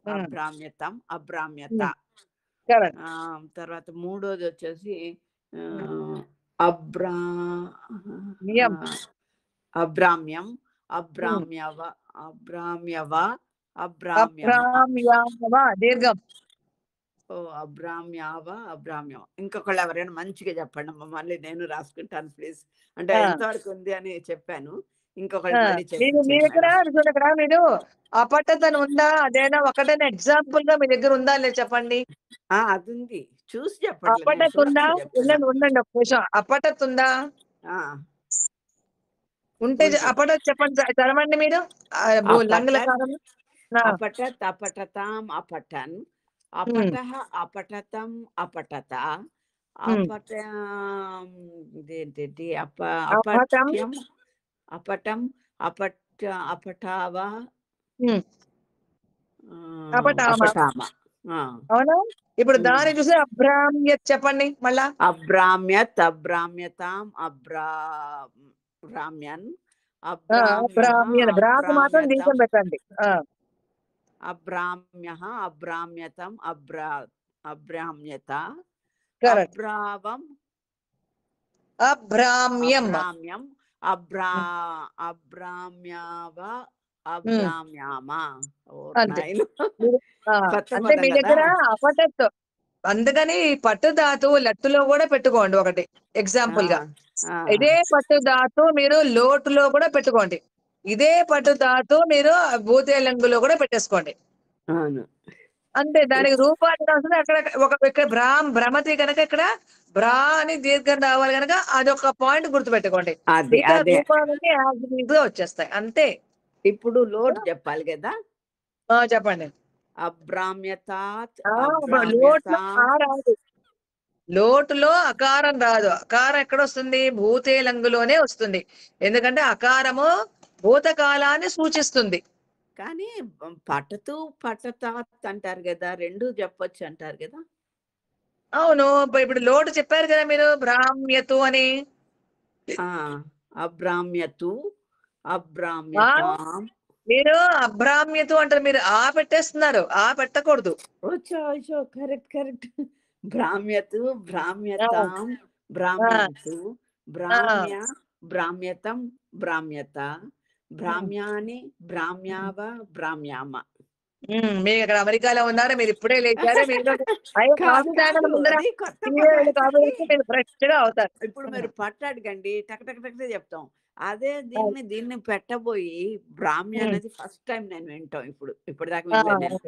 అభ్రామ్యతం, అభ్రామ్యత. తర్వాత మూడోది వచ్చేసి అభ్రామ్యం, అభ్రామ్యవ, అభ్రామ్యవ, అభ్రామ్యవ దీర్ఘం. అభ్రామ్యావ, అభ్రామ్యవ. ఇంకొకళ్ళు ఎవరైనా మంచిగా చెప్పండి అమ్మ, మళ్ళీ నేను రాసుకుంటాను ప్లీజ్. అంటే ఎంతవరకు ఉంది అని చెప్పాను. ఇంకొకళ్ళు మీరు అపట్టతను ఉందా? అదేనా ఒకటైనా ఎగ్జాంపుల్ గా మీ దగ్గర ఉందా లేదు చెప్పండి. అది ఉంది, చూసి చెప్పండి. అపట్టత్ ఉందా? ఉండండి ఒక నిమిషం. అపట్టత్ ఉందా? ఉంటే అపట్టత్ చెప్పండి, చదవండి మీరు. లంగుల కాలం. అపట్టత్, అపట్టతాం, అపట్టన్, అపటః, అపటతం, అపటత, ఇదేంటి అపట్యం, అపటం, అపటావ, అపటామ. అవునా? ఇప్పుడు దాన్ని చూసి అభ్రామ్యత్ చెప్పండి మళ్ళా. అభ్రామ్యత్, అభ్రామ్యతాం, అభ్రామ్యన్, అబ్రామ్యన బ్రాకు మాత్రం దీపం అబ్రామ్యతం పెట్టండి. అబ్రామ్యతం అబ్రామ్యత కరెక్ట్. అబ్రావం అభ్రామ్యం. అబ్రామ్యం అబ్రామ్యావ అబ్రామ్యామ. అంతే. కొత్త అంటే పదం మీ కదా. దగ్గర అపటత్తు, అందుకని పట్టు ధాతు లట్టులో కూడా పెట్టుకోండి ఒకటి ఎగ్జాంపుల్ గా. ఇదే పట్టు ధాతు మీరు లోటులో కూడా పెట్టుకోండి. ఇదే పట్టు ధాతు మీరు భూతేలంగులో కూడా పెట్టేసుకోండి. అవును. అంతే. దానికి రూపాన్ని వస్తుంది. అక్కడ ఇక్కడ భ్రమతి కనుక ఇక్కడ బ్రా అని దీర్ఘం రావాలి కనుక అదొక పాయింట్ గుర్తుపెట్టుకోండి. అదే మిగతా అదే రూపాలన్నీ యాజ్ ఇట్ ఈజ్ గా వచ్చేస్తాయి. అంతే. ఇప్పుడు లోటు చెప్పాలి కదా. చెప్పండి. అబ్రామ్యతాత్ లోటులో అబ్రామ్యతా ఆ రాదు. లోటులో అకారం రాదు. అకారం ఎక్కడ వస్తుంది? భూతేలంగులోనే వస్తుంది. ఎందుకంటే అకారము భూతకాలాన్ని సూచిస్తుంది. కానీ పటతు పటతాత్ అంటారు కదా, రెండు చెప్పొచ్చు అంటారు కదా. అవును. ఇప్పుడు లోటు చెప్పారు కదా మీరు, బ్రాహ్మ్యతు అని. అబ్రామ్యతు అబ్రామ్యతాం. మీరు అభ్రామ్యతు అంటారు, మీరు ఆ పెట్టేస్తున్నారు. ఆ పెట్టకూడదు. Correct correct. బ్రామ్యతు బ్రామ్యతాం బ్రామ్యంతు బ్రామ్య బ్రామ్యతం బ్రామ్యత బ్రామ్యాని బ్రామ్యావ బ్రామ్యామ. మీరు ఇక్కడ అమెరికాలో ఉన్నారు, మీరు ఇప్పుడే లేచారే, మీరు కాఫీ తాగడం ముందర అది కొత్త కాఫీ మీరు ఫ్రెష్ గా అవుతారు. ఇప్పుడు మీరు పట్టాడుకండి టక్ టక్ టక్ చెప్తాం. అదే దీన్ని పెట్టబోయి బ్రాహ్మ్య అనేది ఫస్ట్ టైం నేను వింటాం. ఇప్పుడు దాకా వినలేదు నేను.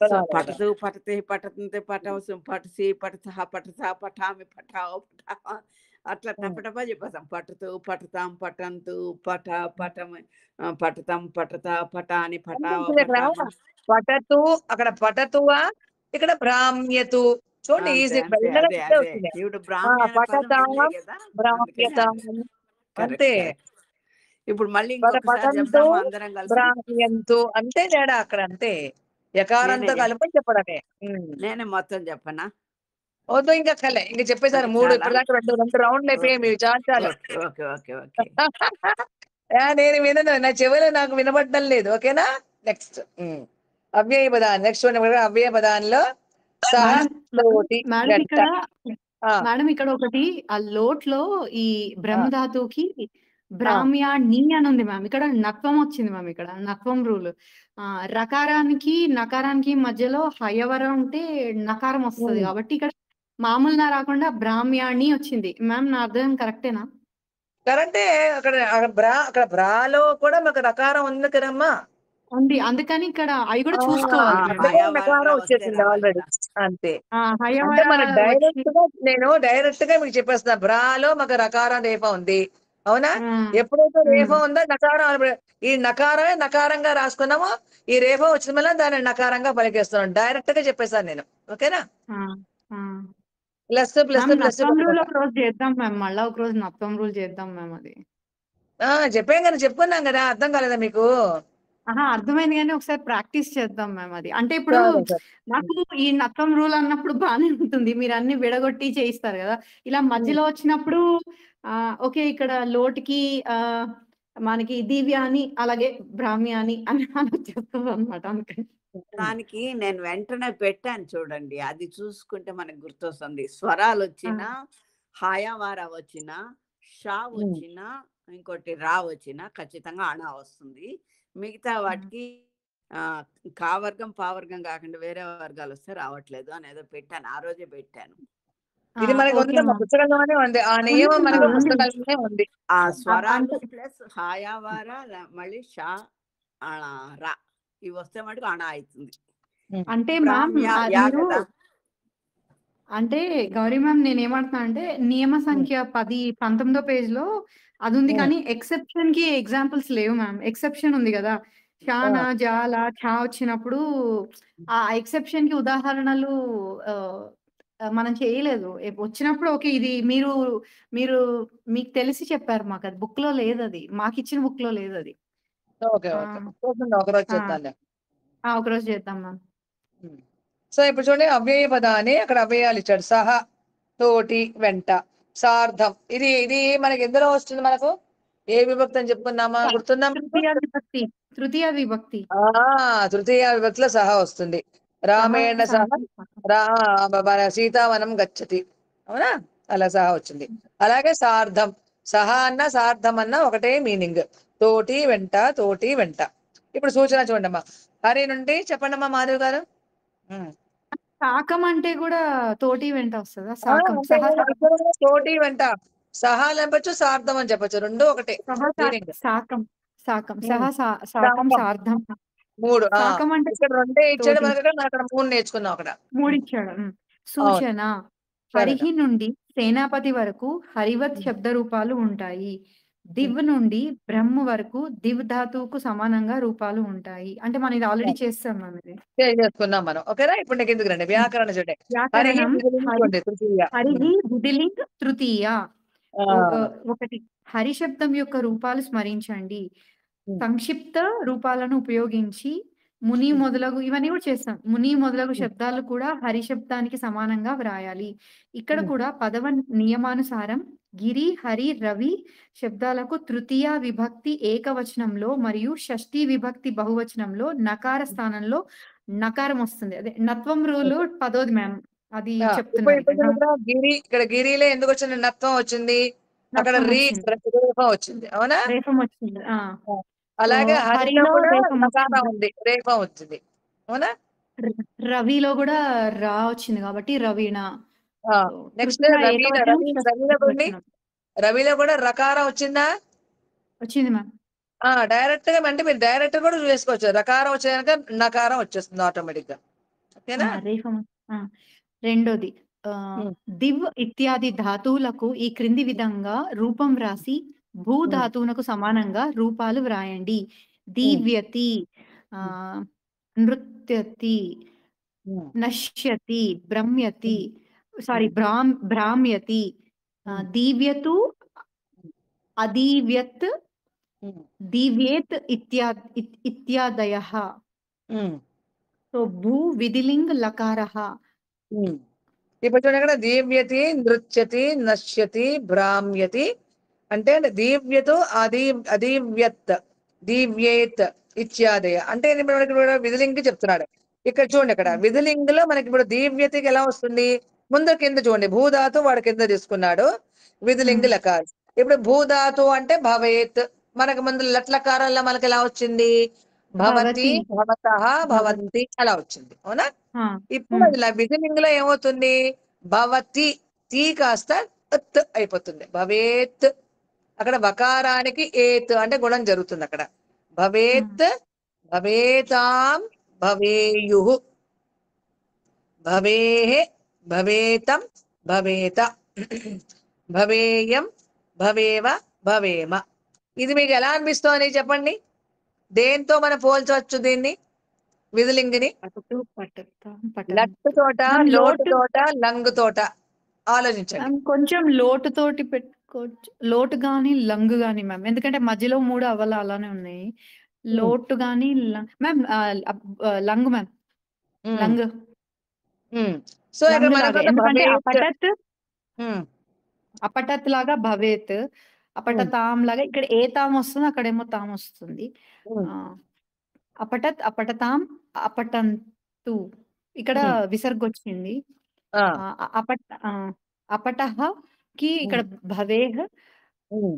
సో పటతు పటతే పటతంతే పటవసం పటసి పటసహ పటస పటామి పటావ పటావ అట్లా టపటపా చెప్పేస్తాం. పటతు పటతాం పటంతు పట పటం పటతం పటత పటాని పటావ పటామ. పటతు అక్కడ పటతువా, ఇక్కడ బ్రాహ్మ్యతు. చూడండి ఈజీ. ఇప్పుడు బ్రాహ్మ్యత అంతే. ఇప్పుడు మళ్ళీ ఇంకొకసారి చెప్దాము అందరం కలిసి. బ్రాహ్మ్యంతు అంతే తేడా అక్కడ. అంతే. యకారంతో కలుపుని చెప్పడమే. నేనే మొత్తం చెప్పనా? వద్దు, ఇంకా కలే ఇంక చెప్పేసారు. 3 ఇప్పటిదాకా 2 రౌండ్లు అయిపోయాయి మీరు. చాలు. నేను వినను, నా చెవులు నాకు వినబడడం లేదు. ఓకేనా? నెక్స్ట్ అవ్యయ పదాన్ని. నెక్స్ట్ అవ్యయ పదాల్లో మేడం ఇక్కడ ఒకటి ఆ లోట్లో ఈ బ్రహ్మధాతువుకి బ్రాహ్మ్యా నీ అని ఉంది మ్యామ్. ఇక్కడ నత్వం వచ్చింది మ్యామ్. ఇక్కడ నత్వం రూల్. రకారానికి నకారానికి మధ్యలో హయవరం ఉంటే నకారం వస్తుంది. కాబట్టి ఇక్కడ మామూలుగా రాకుండా బ్రాహ్మ్యాణి వచ్చింది మ్యామ్. నా అర్థం కరెక్టేనా? కరెక్టే. అక్కడ బ్రాలో కూడా మాకు నకారం ఉంది కదమ్మా. ఉంది. అందుకని ఇక్కడ అవి కూడా చూసుకోవాలి. నకారం వచ్చేసింది ఆల్రెడీ. అంతే. అంటే మన నేను డైరెక్ట్ గా మీకు చెప్పేస్తున్నా. బ్రాలో మాకు రకారం రేప ఉంది. అవునా? ఎప్పుడైతే రేఫ ఉందో నకారం, ఈ నకారమే నకారంగా రాసుకున్నామో ఈ రేఫ వచ్చిన వల్ల దాన్ని నకారంగా పలికేస్తున్నాం. డైరెక్ట్ గా చెప్పేసాను నేను. ఓకేనా? ప్లస్ ప్లస్ ప్లస్ రోజు చేద్దాం మ్యామ్. మళ్ళీ ఒక రోజు నత్వం రూల్ చేద్దాం మ్యామ్. అది చెప్పాం కదా, చెప్పుకున్నాం కదా. అర్థం కాలేదా మీకు? అర్థమైంది కానీ ఒకసారి ప్రాక్టీస్ చేద్దాం మ్యామ్. అది అంటే ఇప్పుడు నాకు ఈ నత్వం రూల్ అన్నప్పుడు బాగానే ఉంటుంది. మీరు అన్ని విడగొట్టి చేయిస్తారు కదా. ఇలా మధ్యలో వచ్చినప్పుడు ఓకే ఇక్కడ లోటుకి మనకి దివ్య అని అలాగే బ్రాహ్మ్య అని వచ్చేస్తుంది అనమాట. అందుకని దానికి నేను వెంటనే పెట్టాను చూడండి. అది చూసుకుంటే మనకు గుర్తొస్తుంది. స్వరాలు వచ్చినా, హాయావార వచ్చినా, షా వచ్చినా, ఇంకోటి రా వచ్చినా ఖచ్చితంగా అణా వస్తుంది. మిగతా వాటికి కావర్గం పావర్గం కాకుండా వేరే వర్గాలు వస్తే రావట్లేదు అని ఏదో పెట్టాను. ఆ రోజే పెట్టాను. ఇది మనకి ఉంది, మా పుస్తకంలోనే ఉంది. ఆ నియమం మనకు పుస్తకంలోనే ఉంది. ఆ స్వరాలు ప్లస్ హాయావార మళ్ళీ షా రా ఇవి వస్తే మటుకు అణా అవుతుంది. అంటే అంటే గౌరీ మ్యామ్ నేను ఏమంటున్నా అంటే నియమ సంఖ్య 19వ పేజ్ లో అది ఉంది కానీ ఎక్సెప్షన్ కి ఎగ్జాంపుల్స్ లేవు మ్యామ్. ఎక్సెప్షన్ ఉంది కదా, షానా జాల ఛా వచ్చినప్పుడు ఆ ఎక్సెప్షన్ కి ఉదాహరణలు మనం చేయలేదు. వచ్చినప్పుడు ఓకే ఇది మీరు మీకు తెలిసి చెప్పారు మాకు. అది బుక్ లో లేదు. అది మాకు ఇచ్చిన బుక్ లో లేదు. అది ఒకరోజు చేద్దాం మ్యామ్. సో ఇప్పుడు చూడండి అవ్యయ పదాన్ని అక్కడ అవ్యయాలు ఇచ్చాడు. సహ, తోటి, వెంట, సార్థం. ఇది మనకి ఎందులో వస్తుంది? మనకు ఏ విభక్తి అని చెప్పుకున్నామా? గుర్తుందా? తృతీయ విభక్తి. తృతీయ విభక్తి. తృతీయ విభక్తిలో సహా వస్తుంది. రామేణ సహ మన సీతావనం గచ్చతి, అవునా? అలా సహా వచ్చింది. అలాగే సార్ధం, సహా అన్న సార్ధం అన్న ఒకటే మీనింగ్, తోటి వెంట, తోటి వెంట. ఇప్పుడు సూచన చూడండమ్మా, హరి నుండి చెప్పండమ్మా మాధవ్ గారు. సాకం అంటే కూడా తోటి వెంట వస్తుందా? ఆ, సాకం, అంతే సహా కదా, ఇక్కడ కూడా తోటి వెంట, సహా చెప్పచ్చు, సార్ధం అని చెప్పచ్చు, రెండు ఒకటే మీనింగ్. సాకం, సాకం, సహా సాకం, సాకం సార్ధం. మూడు. సాకం అంటే ఇక్కడ రెండే ఇచ్చాడు తోటి, మనకి, అక్కడ మనం అక్కడ మూడు నేర్చుకున్నాం అక్కడ. మూడిచ్చాడు. అవును, సూచన, సరేనా. హరిహి నుండి సేనాపతి వరకు హరివత్ శబ్ద రూపాలు ఉంటాయి. దివ్ నుండి బ్రహ్మ వరకు దివ్ ధాతువుకు సమానంగా రూపాలు ఉంటాయి. అంటే మనం ఇది ఆల్రెడీ చేస్తాం మనం ఇది. చేసుకున్నాం మనం. ఓకేనా? ఇప్పుడు నీకు ఎందుకు రండి వ్యాకరణ చూడండి. హరిహి వ్యాకరణం, విధిలింగ్ చూడండి, తృతీయ. హరిహి విధిలింగ్ తృతీయ. ఆ, ఒకటి, హరి శబ్దం యొక్క రూపాలు స్మరించండి. ఉమ్, సంక్షిప్త రూపాలను ఉపయోగించి ముని మొదలగు ఇవన్నీ కూడా చేస్తాం. ముని మొదలగు శబ్దాలు కూడా హరి శబ్దానికి సమానంగా వ్రాయాలి. ఇక్కడ కూడా పదవ నియమానుసారం గిరి, హరి, రవి శబ్దాలకు తృతీయ విభక్తి ఏకవచనంలో మరియు షష్ఠీ విభక్తి బహువచనంలో నకార స్థానంలో నకారం వస్తుంది. అదే నత్వం రూలు పదోది మ్యామ్, అది ఇప్పుడు చెప్తున్నారు ఇప్పుడు ఇక్కడ. ఇక్కడ గిరి, ఇక్కడ గిరిలో ఎందుకు వచ్చింది? నత్వం వచ్చింది. అక్కడ నత్వం రీ వచ్చింది, రేఫం వచ్చింది, అవునా? రేఫం వచ్చింది. అలాగే హరిలో హరిలో కూడా రేఫం నకారం వచ్చింది. ఉంది, రేఫం వచ్చింది, అవునా? రవిలో కూడా రా వచ్చింది కాబట్టి రవీణ. నెక్స్ట్ తృతీయ రవిలో ఏకవచనం, రవిలో షష్ఠీ కూడా ఏకవచనం రవిలో కూడా రకారం వచ్చిందా? వచ్చింది మ్యామ్. డైరెక్ట్ గా అంటే మీరు డైరెక్ట్ కూడా చేసుకోవచ్చు. రకారం వచ్చేదాక నకారం వచ్చేస్తుంది ఆటోమేటిక్ గా. ఓకేనా? రేఫం. రెండోది, దివ్ ఇత్యాది ధాతువులకు ఈ క్రింది విధంగా రూపం వ్రాసి భూ ధాతువునకు సమానంగా రూపాలు వ్రాయండి. దీవ్యతి, నృత్యతి, నశ్యతి, భ్రమ్యతి, భ్రామ్యతి, దీవ్యతు, అదీవ్యత్, దీవ్యేత్ ఇత్యాదయః. సో భూ విధిలింగ్ లకారః. ఇప్పుడు చూడండి, ఇక్కడ దీవ్యతి, నృత్యతి, నశ్యతి, భ్రామ్యతి అంటే దీవ్యతో అదీవ్యత్, దీవ్యేత్ ఇత్యాదయ అంటే ఇప్పుడు విధిలింగ్ చెప్తున్నాడు. ఇక్కడ చూడండి, ఇక్కడ విధిలింగ్ లో మనకి ఇప్పుడు దీవ్యతికి ఎలా వస్తుంది? ముందు కింద చూడండి, భూధాతు వాడు కింద తీసుకున్నాడు, విధిలింగ్ లకార్. ఇప్పుడు భూధాతు అంటే భవేత్, మనకు ముందు లట్లకారంలో మనకి ఎలా వచ్చింది? భవతి, భవతః, భవంతి అలా వచ్చింది, అవునా? ఇప్పుడు అది విధిలింగ్ లో ఏమవుతుంది? భవతి, తీ కాస్త అత్ అయిపోతుంది, భవేత్. అక్కడ వకారానికి ఏత్ అంటే గుణం జరుగుతుంది అక్కడ. భవేత్, భవేతాం, భవేయుః, భవేః, భవేతం, భవేత, భవేయం, భవేవ, భవేమ. ఇది మీకు ఎలా అనిపిస్తోంది చెప్పండి? దేంతో మనం పోల్చవచ్చు దీన్ని? విధిలింగిని లట్టు తోట, లోటు తోట, లంగు తోట ఆలోచించండి. కొంచెం లోటు తోటి పెట్టుకోవచ్చు, లోటు గాని లంగు గాని మ్యామ్, ఎందుకంటే మధ్యలో 3 అవల అలానే ఉన్నాయి. లోటు గాని ma'am, lung ma'am, lung. So ఇక్కడ మనకు ఎందుకంటే అపటత్ లాగా భవేత్, అపటతాం లాగా ఇక్కడ ఏ తాం వస్తుంది, అక్కడేమో తాం వస్తుంది. అపటత్, అపటతాం, అపటంతు ఇక్కడ విసర్గ వచ్చింది. అపటః కి ఇక్కడ భవేహ్,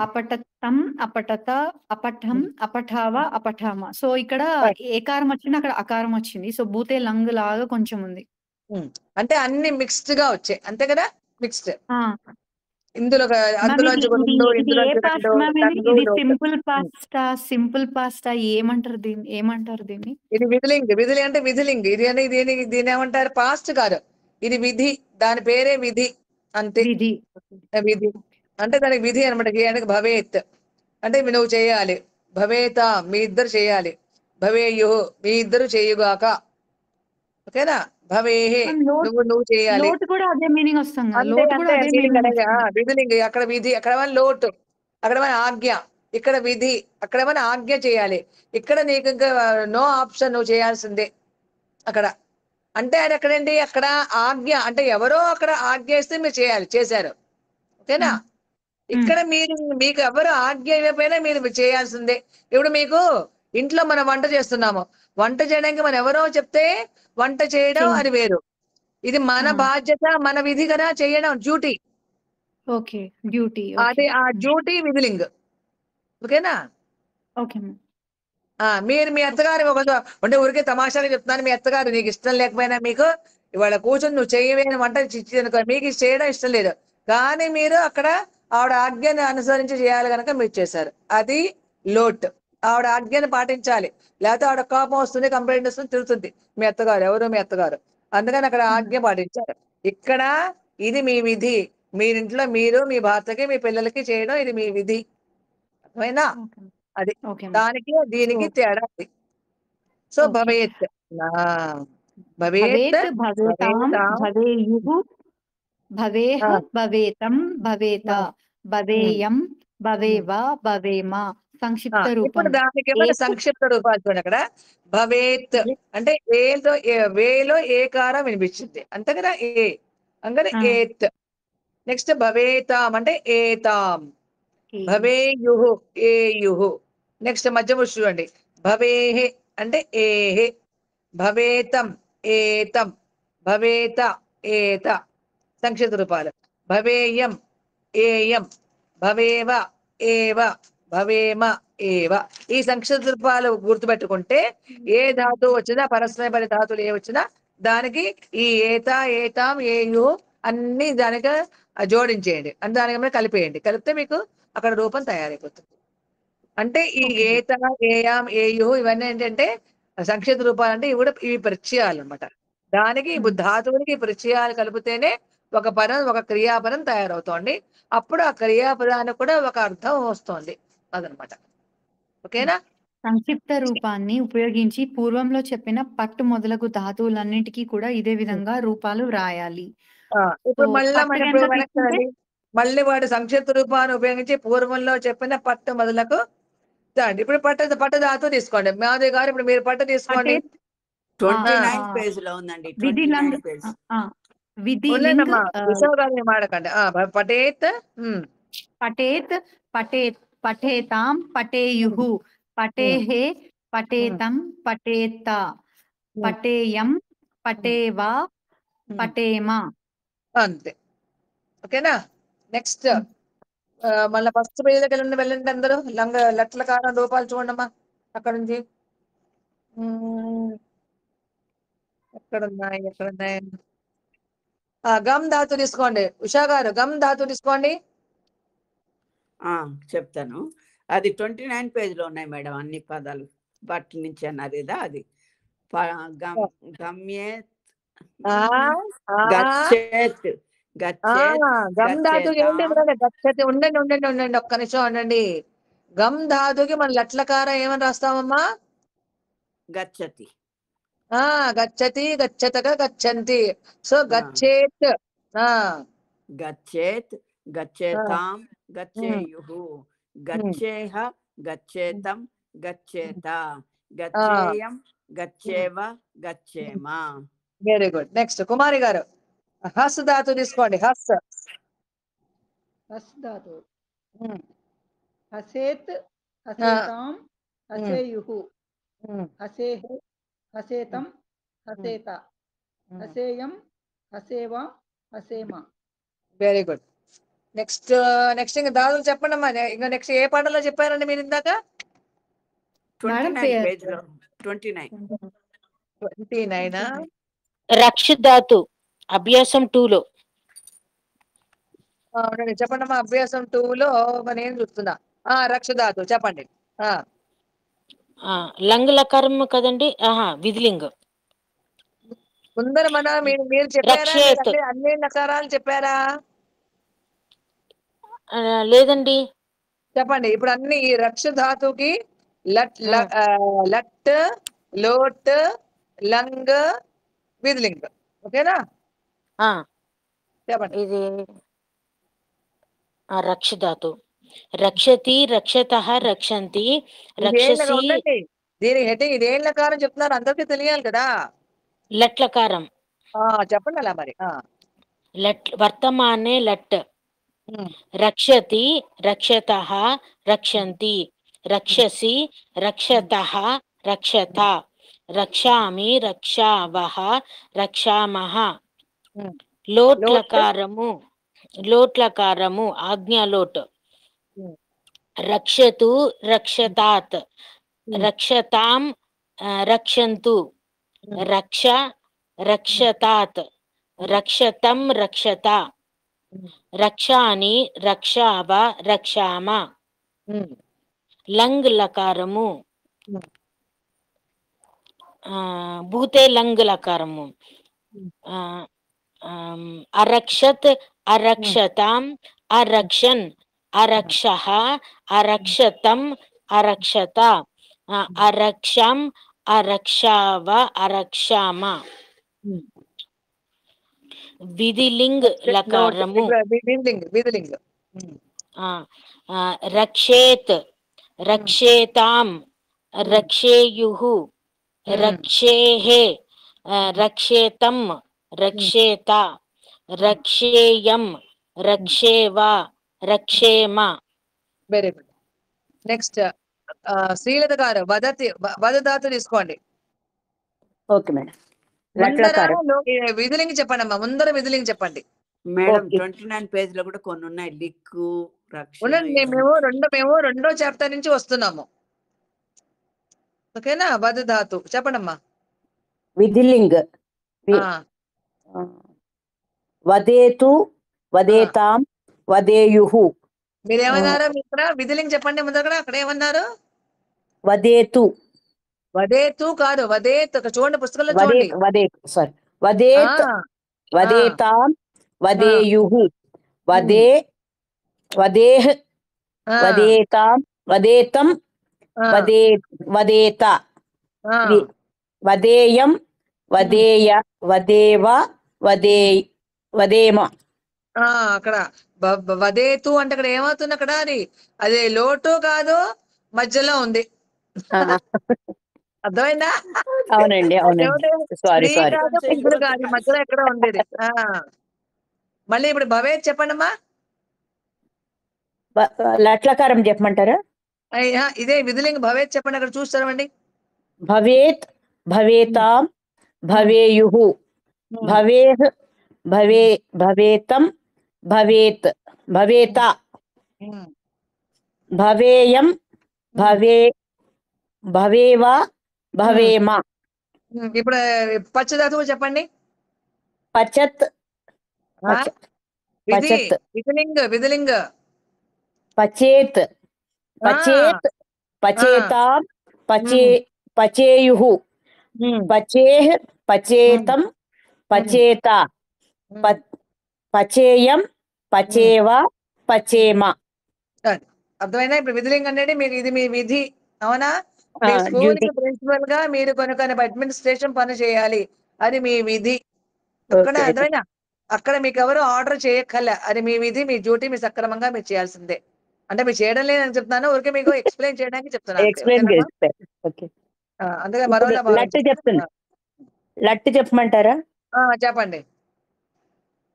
అపటతం, అపటత, అపఠం, అపఠావ, అపఠామ. సో ఇక్కడ ఏకారం వచ్చింది, అక్కడ అకారం వచ్చింది. సో భూతే లంగ్ లాగా కొంచెం ఉంది. అంటే అన్ని మిక్స్డ్ గా వచ్చాయి, అంతే కదా? మిక్స్డ్ ఇందులో సింపుల్ పాస్టా ఏమంటారు దీన్ని? ఇది విధిలింగ్. విధిలి అంటే విధిలింగ్. ఇది అని దీని ఏమంటారు? పాస్ట్ కాదు, ఇది విధి, దాని పేరే విధి, అంతే. విధి అంటే దానికి విధి అనమాట. భవేత్ అంటే నువ్వు చేయాలి, భవేత మీ ఇద్దరు చేయాలి, భవేయు మీ ఇద్దరు చేయుగాక, ఓకేనా? భవేహే నువ్వు చేయాలి. విధిలింగ్. అక్కడ విధి, అక్కడ లోటు, అక్కడ ఆజ్ఞ, ఇక్కడ విధి, అక్కడ ఆజ్ఞ చేయాలి. ఇక్కడ నీకు ఇంకా నో ఆప్షన్, నువ్వు చేయాల్సిందే అక్కడ. అంటే అది ఎక్కడండి? అక్కడ ఆజ్ఞ అంటే ఎవరో అక్కడ ఆజ్ఞ ఇస్తే మీరు చేయాలి, చేశారు, ఓకేనా? ఇక్కడ మీరు మీకు ఎవరు ఆజ్ఞ ఇవ్వకపోయినా మీరు చేయాల్సిందే. ఇప్పుడు మీకు ఇంట్లో మనం వంట చేస్తున్నాము, వంట చేయడానికి మనం ఎవరో చెప్తే వంట చేయడం అది వేరు. ఇది మన బాధ్యత, మన విధి కదా చేయడం, డ్యూటీ. Okay, duty. అది ఆ డ్యూటీ విధిలింగ్. ఓకేనా? Okay ma'am. మీరు మీ అత్తగారు అంటే ఊరికే తమాషాగా చెప్తున్నాను, మీ అత్తగారు నీకు ఇష్టం లేకపోయినా మీకు ఇవాళ కూర్చొని నువ్వు చేయవేని వంట మీకు చేయడం ఇష్టం లేదు, కానీ మీరు అక్కడ ఆవిడ ఆజ్ఞను అనుసరించి చేయాలి కనుక మీరు చేశారు. అది లోట్. ఆవిడ ఆజ్ఞను పాటించాలి, లేకపోతే ఆవిడ కోపం వస్తుంది, కంప్లైంట్ వస్తుంది, తిరుగుతుంది మీ అత్తగారు. ఎవరు? మీ అత్తగారు. అందుకని అక్కడ ఆజ్ఞ పాటించారు. ఇక్కడ ఇది మీ విధి. మీరింట్లో మీరు మీ భర్తకి మీ పిల్లలకి చేయడం ఇది మీ విధి. అర్థమైనా? అది దానికి దీనికి తేడా. సో భవేత్, భవేత్, భవేయుః, భవేహ, భవేతం, భవేత, భవేయం, భవేవ, భవేమ. సంక్షిప్త రూపం. ఇప్పుడు దానికి ఏమైనా సంక్షిప్త రూపాలు చూడండి. అక్కడ భవేత్ అంటే వేలో ఏకారం వినిపించింది అంతే కదా, ఏ అంటే ఏత్. నెక్స్ట్ భవేతాం అంటే ఏతాం, భవేయుః ఏయుః. నెక్స్ట్ మధ్యమ చూడండి, భవేహే అంటే ఏహే, భవేతం ఏతం, భవేత ఏత. సంక్షిప్త రూపాలు భవేయం ఏయం, భవేవ ఏవ, భవేమ ఏవ. ఈ సంక్షిప్త రూపాలు గుర్తుపెట్టుకుంటే ఏ ధాతువు వచ్చినా, పరస్మైపది ధాతువులు ఏ వచ్చినా దానికి ఈ ఏత ఏతాం ఏయు అన్ని దానికి జోడించేయండి, దానికి కలిపేయండి. కలిపితే మీకు అక్కడ రూపం తయారైపోతుంది. అంటే ఈ ఏత ఏయాం ఏయు ఇవన్నీ ఏంటంటే సంక్షిప్త రూపాలు. అంటే ఇవి కూడా ఇవి పరిచయాలు అన్నమాట. దానికి ధాతువునికి పరిచయాలు కలిపితేనే ఒక పదం, ఒక క్రియాపదం తయారవుతోంది. అప్పుడు ఆ క్రియాపదానికి కూడా ఒక అర్థం వస్తుంది. అదనమాట. ఓకేనా? సంక్షిప్త రూపాన్ని ఉపయోగించి పూర్వంలో చెప్పిన పట్టు మొదలగు ధాతువులన్నిటికీ కూడా ఇదే విధంగా రూపాలు రాయాలి. ఇప్పుడు మళ్ళీ వాడు సంక్షిప్త రూపాన్ని ఉపయోగించి పూర్వంలో చెప్పిన పట్టు మొదలకు ఇప్పుడు పట్టు ధాతువు తీసుకోండి. మాధవి గారు ఇప్పుడు మీరు పట్టు తీసుకోండి. 29 పేజ్ లో ఉందండి. 29 పేజ్. మాడకండి. పటేత్, పటేత్, పఠేతాం, పఠేయుః, పఠేహే, పఠేతం, పఠేత, పఠేయం, పఠేవ, పఠేమ. అంతే. ఓకేనా? నెక్స్ట్ మళ్ళీ ఫస్ట్ పేజ్ దగ్గర వెళ్ళండి అందరూ. లట్ల కారం రూపాలు చూడండమ్మా. అక్కడ నుంచి ఎక్కడున్నాయి? గమ్ ధాతు తీసుకోండి. ఉషా గారు గమ్ ధాతు తీసుకోండి. చెప్తాను. అది 29 పేజ్ లో ఉన్నాయి మేడం అన్ని పదాలు. వాటి నుంచి అన్నది అది గమ్యేత్, గచ్చేత్, గమ్ ధాతుకి ఉండండి ఒక్క నిమిషం ఉండండి. గమ్ ధాతుకి మన లట్లకారం ఏమని రాస్తామమ్మా? గచ్చతి. గచ్చతి, గచ్చతగా, గచ్చంతి. సో గచ్చేత్, గచ్చేత్, గచ్చేతాం, గచ్చేయుః, గచ్చేహ, గచ్చేతం, గచ్చేత, గచ్చేయం, గచ్చేవ, గచ్చేమ. Very good. నెక్స్ట్ కుమారి గారు హస్ ధాతు తీసుకోండి. హస్ ధాతు హసేత్, హసేతాం, హసేయుః, హసేహే, హసేతం, హసేత, హసేయం, హసేవ, హసేమ. Very good. నెక్స్ట్ ఇంకా దాదులు చెప్పండి అమ్మా. ఇంకా నెక్స్ట్ ఏ పాటలో చెప్పారండి మీరు ఇందాక? 29 పేజ్ లో 29. రక్షధాతు అభ్యాసం 2 లో. చెప్పండి అమ్మా. అభ్యాసం 2 లో నేను చూస్తున్నా. రక్షధాతు చెప్పండి. లంగ్ లకారం కదండి. విధిలింగ్. ముందర మీరు చెప్పారా? అన్ని లకారాలు చెప్పారా? లేదండి. చెప్పండి. ఇప్పుడు అన్ని ఈ రక్ష ధాతుకి లట్, లోట్, లంగ్, విధిలింగ్. ఓకేనా? చెప్పండి. ఇది రక్షధాతు. రక్షతి, రక్షతః, రక్షంతి, రక్షసి. దీని హెడ్డింగ్ ఇది ఏం లకారం చెప్తున్నారు అందరికీ తెలియాలి కదా. లట్లకారం. చెప్పండి అలా మరి. లట్ వర్తమానే లట్. రక్షతి రక్షతః రక్షంతి రక్షసి రక్షతః రక్షత రక్షామి రక్షావః రక్షామః లోట్లకారము ఆజ్ఞాలోట్ రక్షతు రక్షతాత్ రక్షతాం రక్షంతు రక్ష రక్షతాత్ రక్షతం రక్షత రక్షాని రక్షావ రక్షామ లంగ్ లకారము భూతే లంగ్ లకారము అరక్షత్ అరక్షతాం అరక్షన్ అరక్షః అరక్షతం అరక్షత అరక్షం అరక్షావ అరక్షామ విధిలింగ్ లకారము రక్షేత్ రక్షేతాం రక్షేయుః రక్షేహే రక్షేతం రక్షేత రక్షేయం రక్షేవ రక్షేమ. Very good. నెక్స్ట్ శ్రీలత గారు వదధాతు తీసుకోండి. Okay madam. లట్లకారం విధులింగ్ చెప్పండి అమ్మా, ముందర విధులింగ్ చెప్పండి మేడం. 29 పేజ్ లో కూడా కొన్ని ఉన్నాయి. లిక్కు ఉండండి, మేము రెండో చాప్టర్ నుంచి వస్తున్నాము. ఓకేనా? వదధాతు చెప్పండి అమ్మా. విధిలింగ్ వదేతు వదేతాం వదేయుః. మీరేమన్నారు? ఇక్కడ విధిలింగ్ చెప్పండి ముందర. అక్కడ ఏమన్నారు? వదేతు. వదేతు కాదు, వదేత్. చూడండి పుస్తకంలో చూడండి. సారీ, వదేత్ వదేతాం వదేయుః. వదేహ్ వదేతాం వదేతం వదేత. వదేయం వదేయ వదేవ వదేమ. అక్కడ వదేతు అంటే అక్కడ ఏమవుతుంది? అక్కడ అదే లోటు కాదు, మధ్యలో ఉంది. అర్థమైందా? అవునండి, అవునండి. సారీ సారీ, కాదు, మధ్యలో ఎక్కడ ఉంది. మళ్ళీ ఇప్పుడు భవేత్ చెప్పండి అమ్మా. లట్లకారం చెప్పమంటారా? ఇదే విధులింగ్ భవేత్ చెప్పండి. అక్కడ చూస్తామండి. భవేత్ భవేతాం భవేయుః. భవేహ్ భవేతం భవేత్ భవేత. భవేయం భవేవ భవేమ. ఇప్పుడు పచ్చధాతువు చెప్పండి. పచత్ విధులింగ్ పచేత్ పచేతాం పచేయుః. పచేహ్ పచేతం పచేత. పచేయం పచేవ పచేమ. అర్థమైనా? ఇప్పుడు విధులింగ్ అనేది మీరు ఇది మీ విధి, అవునా? ప్రిన్సిపల్ గా మీరు కొన్ని అడ్మినిస్ట్రేషన్ పని చేయాలి, అది మీ విధి. అక్కడ అర్థమైనా? అక్కడ మీకు ఎవరు ఆర్డర్ చేయక్కర్లే, అది మీ విధి, మీ డ్యూటీ, మీ సక్రమంగా మీరు చేయాల్సిందే. అంటే మీరు చేయడం లేదని చెప్తున్నాను, ఊరికే మీకు ఎక్స్ప్లెయిన్ చేయడానికి చెప్తున్నాను. అందుకే మరోలా లట్టు చెప్పమంటారా? చెప్పండి.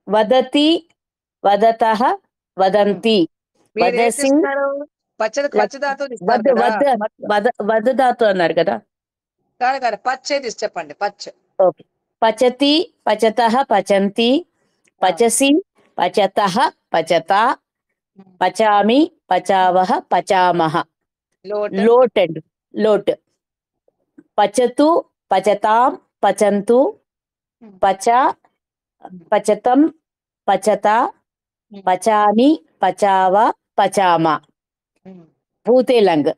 వదతి వదతః వదంతి. వదధాతు అన్నారు కదా? పచ్చే తీసి చెప్పండి. ఓకే. పచతి పచతః పచంతి. పచసి పచతః పచత. పచామి పచావః పచామః. లోట్ అండి, లోట్. పచతు పచతాం పచంతు. పచతం పచత. పచామి పచావ పచామ. భూతేలంగ్.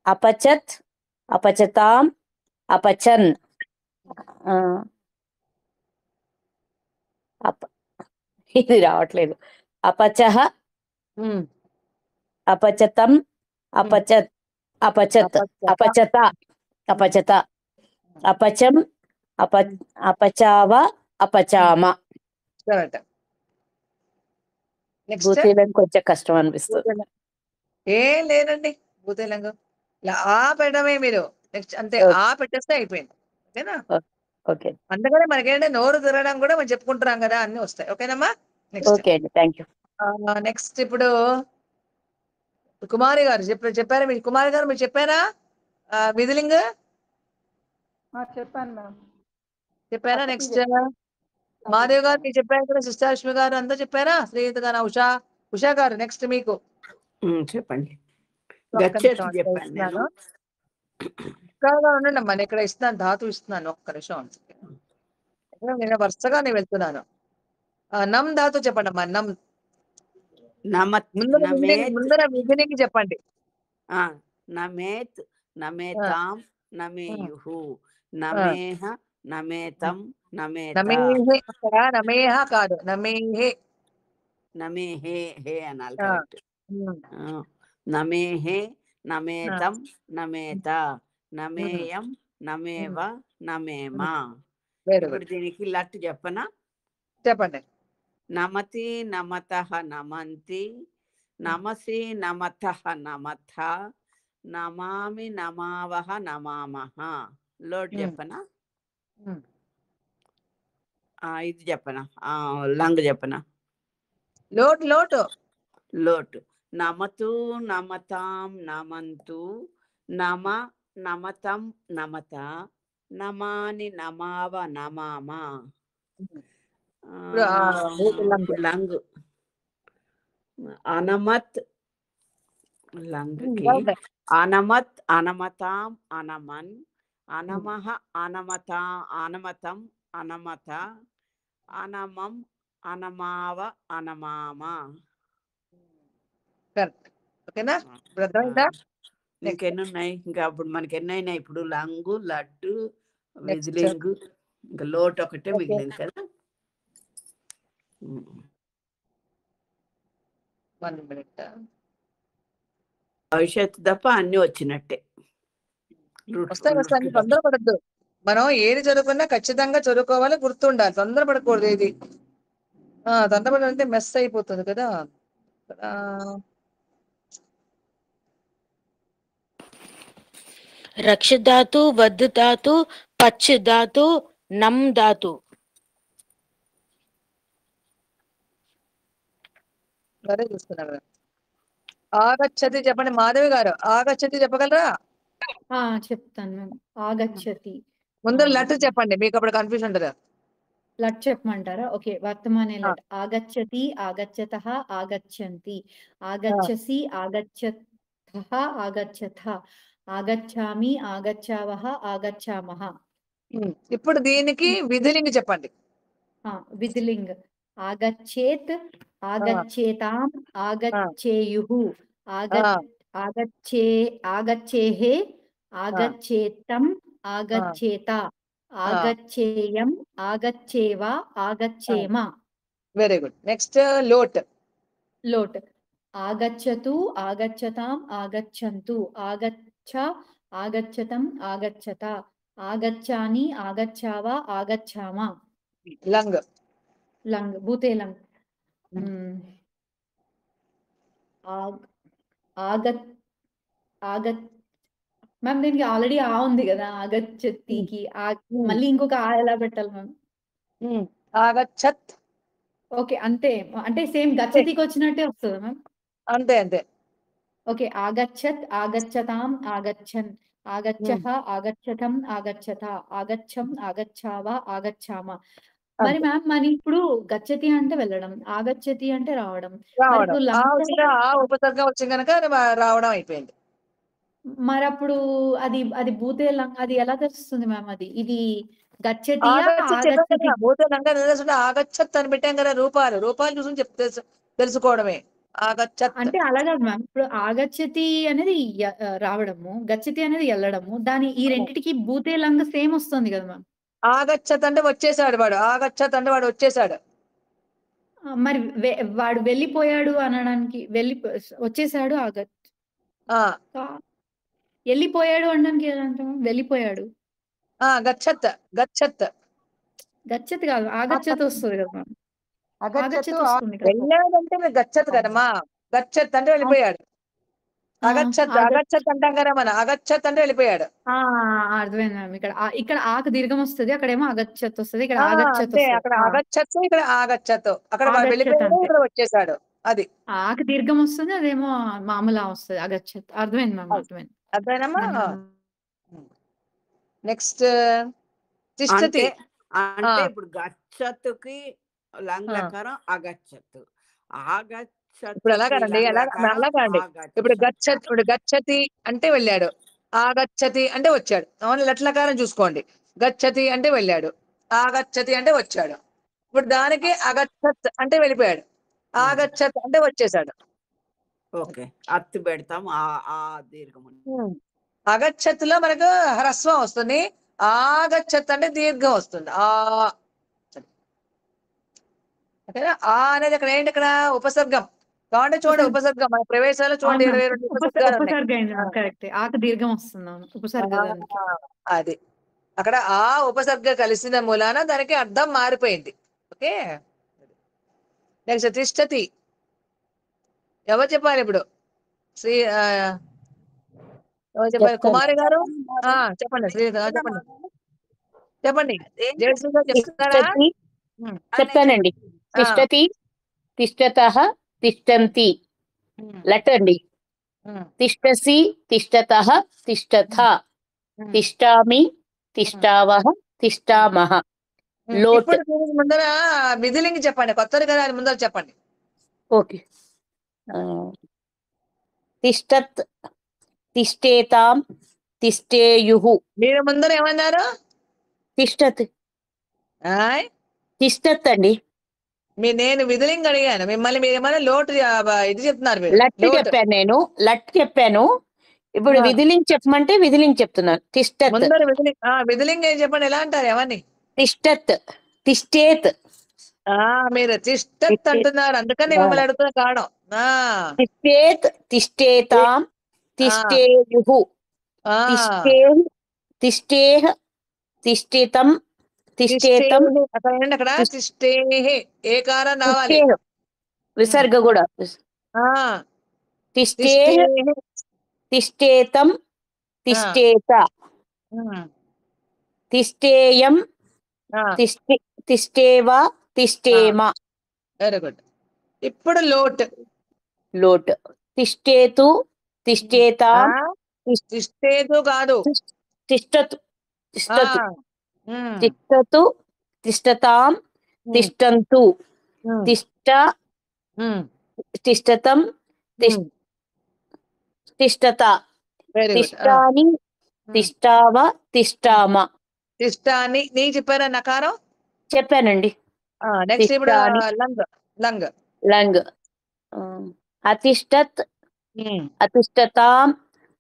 అపచత్ అపచతాం అపచన్. ఇది రావట్లేదు. అపచః అపచతం అపచత్ అపచత అపచత. అపచం అపచావ అపచామ. భూతేలంగ్ కొంచెం కష్టం అనిపిస్తుంది. ఏం లేదండి, భూతేలంగ్ ఇలా పెట్టడమే మీరు. నెక్స్ట్ అంతే, పెట్టేస్తే అయిపోయింది. ఓకేనా? ఓకే. అందుకనే మనకేంటంటే నోరు తిరగడం కూడా మనం చెప్పుకుంటున్నాం కదా, అన్ని వస్తాయి. ఓకేనమ్మా? నెక్స్ట్ ఓకే అండి, థ్యాంక్ యూ. నెక్స్ట్ ఇప్పుడు కుమారి గారు చెప్పారా మీరు? కుమారి గారు మీరు చెప్పారా విధిలింగ్ చెప్పాను మేడం. చెప్పారా? నెక్స్ట్ మాదేవ్ గారు మీరు చెప్పారు కదా, సిస్టర్ లక్ష్మి గారు అంతా చెప్పారా? శ్రీయుత గారు, ఉషా గారు నెక్స్ట్ మీకు చెప్పండి. ఒక్క గచ్చేతి నిమిషం చెప్పాను ఇస్తున్నాను. నేను. ఇక్కడ ఉండండి అమ్మా, నేను ఇక్కడ ఇస్తున్నాను, ధాతు ఇస్తున్నాను. ఒక్క నిమిషం నేను వరుసగా నేను వెళ్తున్నాను. నమ్ ధాతు చెప్పండి అమ్మా. నమ్ ముందర విధిలింగ్ చెప్పండి. నమేత్, నమేతాం, నమేయుః, నమేహ, నమేతం, నమేత. నమేహే అక్కడ నమేహ కాదు, నమేహే. నమేహే హే అనాలి, కరెక్ట్. నమేహే, నమేతం, నమేత, నమేయం, నమేవ, నమేమ. ఇప్పుడు దీనికి లట్ చెప్పనా? చెప్పండి. నమతి, నమతః, నమంతి, నమసి, నమతః, నమథ, నమామి, నమావహ, నమామహ. లోట్ చెప్పనా? ఇది చెప్పనా? లంగ్ చెప్పనా? లోటు. నమతు, నమతాం, నమంతు, నమ, నమతం, నమత, నమాని, నమావ, నమామ. లంగ్ అనమత్, లంగ్కి అనమత్, అనమతాం, అనమన్, అనమః, అనమతా, అనమతం, అనమత, అనమం, అనమావ, అనమామ. ఓకేనా? ఇంకెన్ని ఉన్నాయి? ఇంకా అప్పుడు మనకి ఎన్ని అయినాయి ఇప్పుడు? లంగు, లడ్డు, విజిలింగు, ఇంకా లోటు ఒకటే మిగిలింది కదా. భవిష్యత్తు తప్ప అన్ని వచ్చినట్టే. వస్తాయి. తొందరపడద్దు. మనం ఏది చదువుకున్నా ఖచ్చితంగా చదువుకోవాలి, గుర్తుండాలి. తొందరపడకూడదు ఏది. తొందరపడాలంటే మెస్ అయిపోతుంది కదా. రక్ష ధాతు, వద్ ధాతు, పచ్ ధాతు, నమ్ ధాతు. అదే చూస్తున్నారు. ఆగచ్చతి చెప్పండి. మాధవి గారు ఆగచ్చతి చెప్పగలరా? చెప్తాను మ్యామ్. ఆగచ్చతి ముందు లట్ చెప్పండి, మీకు అప్పుడు కన్ఫ్యూజన్ ఉంటుంది. లట్ చెప్పమంటారా? ఓకే, వర్తమానే లట్. ఆగచ్చతి, ఆగచ్చతః, ఆగచ్చంతి, ఆగచ్చసి, ఆగచ్చతః, ఆగచ్చథ, ఆగచ్చామి, ఆగచ్చావః, ఆగచ్చామః. ఇప్పుడు దీనికి విధిలింగ్ చెప్పండి. విధిలింగ్ ఆగచ్చేత్, ఆగచ్చేతాం, ఆగచ్చేయుః, ఆగచ్చేహే, ఆగచ్చేతం, ఆగచ్చేత, ఆగచ్చేయం, ఆగచ్చేవ, ఆగచ్చేమ. Very good. నెక్స్ట్ లోట్. ఆగచ్చతు, ఆగచ్చతాం, ఆగచ్చంతు, ఆగచ్చ, ఆగచ్చతం, ఆగచ్చత, ఆగచ్చాని, ఆగచ్చావ, ఆగచ్చామ. లంగ్ భూతే లంగ్. మ్యామ్ దీనికి ఆల్రెడీ ఉంది కదా ఆగచ్చతికి. మళ్ళీ ఇంకొక ఎలా పెట్టాలి మ్యామ్? ఆగచ్చత్. ఓకే, అంతే. అంటే సేమ్ గచ్చతికి వచ్చినట్టే వస్తుంది మ్యామ్. అంతే. ఓకే, ఆగచ్చత్, ఆగచ్చతాం, ఆగచ్చన్, ఆగచ్చః, ఆగచ్చతం, ఆగచ్చత, ఆగచ్చం, ఆగచ్చావ, ఆగచ్చామ. మరి మ్యామ్ మరి ఇప్పుడు గచ్చతి అంటే వెళ్ళడం, ఆగచ్చతి అంటే రావడం. ఉపసర్గం వచ్చింది కనుక రావడం అయిపోయింది. మరి అప్పుడు అది భూతే లంగ్, అది ఎలా తెలుస్తుంది మ్యామ్? ఇది గచ్చతి ఆగచ్చత్ అని పెట్టాం కదా. రూపాలు చూసి తెలుసుకోవడమే ఆగచ్చత్ అంటే. అలాగా మ్యామ్, ఇప్పుడు ఆగచ్చతి అనేది రావడము, గచ్చతి అనేది వెళ్ళడము. ఈ రెండిటికి భూతే లంగ్ సేమ్ వస్తుంది కదా మ్యామ్. ఆగచ్చత్ అంటే వచ్చేసాడు వాడు, ఆగచ్చత్ అంటే వాడు వచ్చేసాడు. మరి వాడు వెళ్ళిపోయాడు అనడానికి వచ్చేసాడు, వెళ్ళిపోయాడు అనడానికి ఏదంటాం? వెళ్ళిపోయాడు. గచ్చత్ కాదు, ఆగచ్చత్ వస్తుంది కదా మ్యామ్. ఆగచ్చత్ వస్తుంది. వెళ్ళాడంటే గచ్చత్ కదమ్మా. గచ్చత్ అంటే వెళ్ళిపోయాడు. అగచ్చత్ అగచ్చత్ అంటాం కదా మనం, అగచ్చత్ అంటే వెళ్ళిపోయాడు. అర్థమైంది మ్యామ్. ఇక్కడ ఆకు దీర్ఘం వస్తుంది, అక్కడేమో అగచ్చత్ వస్తుంది, ఇక్కడ ఆగచ్చత్ అంతే, వస్తుంది. అక్కడ అగచ్చత్, ఇక్కడ ఆగచ్చత్, అక్కడ ఆగచ్చత్ వెళ్ళిపోయాడు, అంతే. ఇక్కడ వచ్చేసాడు. అది ఆకు దీర్ఘం వస్తుంది, అదేమో మామూలు వస్తుంది, అగచ్చత్. అర్థమైంది మ్యామ్, అర్థమైంది. అర్థమేనమ్మా? నెక్స్ట్ అంటే తిష్టతి. అంటే ఇప్పుడు గచ్చత్తుకి లంగ్లకారం అగచ్చత్తు, ఆగచ్చత్తు ఇప్పుడు అలాగానండి, అలాగానండి. ఇప్పుడు గచ్చత్, ఇప్పుడు గచ్చతి అంటే వెళ్ళాడు, ఆగచ్చతి అంటే వచ్చాడు. అవును, లట్లకారం చూసుకోండి. గచ్చతి అంటే వెళ్ళాడు, ఆగచ్చతి అంటే వచ్చాడు. ఇప్పుడు దానికి అగచ్చత్ అంటే వెళ్ళిపోయాడు, ఆగచ్చత్ అంటే వచ్చేసాడు. ఓకే, అత్తు పెడతాం ఆ దీర్ఘం. అగచ్చత్తులో మనకు హ్రస్వం వస్తుంది, ఆగచ్చత్ అంటే దీర్ఘం వస్తుంది. ఓకేనా? అనేది అక్కడ ఏంటి, ఇక్కడ ఉపసర్గం కాబట్టి చూడండి, ఉపసర్గం మన ప్రవేశాలు చూడండి 22 ఉపసర్గాలు ఉన్నాయి. ఉపసర్గ అయింది మ్యామ్, కరెక్ట్. ఆకు దీర్ఘం వస్తుంది, అవును, ఉపసర్గ దానికి. అది అక్కడ ఆ ఉపసర్గ కలిసిన మూలాన దానికి అర్థం మారిపోయింది. ఓకే, నెక్స్ట్ తిష్టతి. ఎవరు చెప్పాలి ఇప్పుడు? ఎవరు చెప్పాలి? కుమారి గారు చెప్పండి. చెప్పండి, చెప్పండి. జయశ్రీ గారు చెప్తారా? చెప్తానండి. తిష్టతి, తిష్టతః, తిష్టంతి. లట్ అండి. తిష్టసి, తిష్టతః, తిష్టథ, తిష్టామి, తిష్టావః, తిష్టామః. లోట్. ముందర విధిలింగి చెప్పండి, కొత్తది కదా, అది ముందర చెప్పండి. ఓకే. తిష్టత్, తిష్టేతాం, తిష్టేయుః. మీరు ముందర ఏమన్నారు? తిష్టత్. తిష్టత్ అండి. నేను విధిలింగ్ అడిగాను మిమ్మల్ని, మీరు ఏమైనా లోటు ఇది చెప్తున్నారు. లట్ చెప్పాను, నేను లట్ చెప్పాను. ఇప్పుడు విధిలింగ్ చెప్పమంటే విధిలింగ్ చెప్తున్నాను. తిష్టత్. ముందర విధిలింగ్ ఏం చెప్పండి, ఎలా అంటారు ఎవరిని? తిష్టత్, తిష్టేత్. మీరు తిష్టత్ అంటున్నారు, అందుకని మిమ్మల్ని అడుగుతున్న కారణం. తిష్టేత్, తిష్టేతాం, తిష్టేయుః, తిష్టేః, తిష్టేః, తిష్ఠితం, తిష్టేతం. అక్కడ తిష్టేః ఏకారం రావాలి, విసర్గ కూడా. తిష్టేః, తిష్టేతం, తిష్టేత, తిష్టేయం, తిష్టేవ, తిష్టేమ. Very good. ఇప్పుడు లోట్. లోట్. తిష్టేతు, తిష్టేతాం, తిష్టేతు కాదు, తిష్టతు, తిష్టతు, తిష్టతు, తిష్టతాం, తిష్టంతు, తిష్ట, తిష్టతం, తిష్టత, తిష్టాని, తిష్టావ, తిష్టామ. తిష్టాని. నీ చెప్పారా నకారం? చెప్పానండి. నెక్స్ట్ ఇప్పుడు లంగ్. లంగ్. లంగ్. అతిష్టత్, అతిష్టతాం,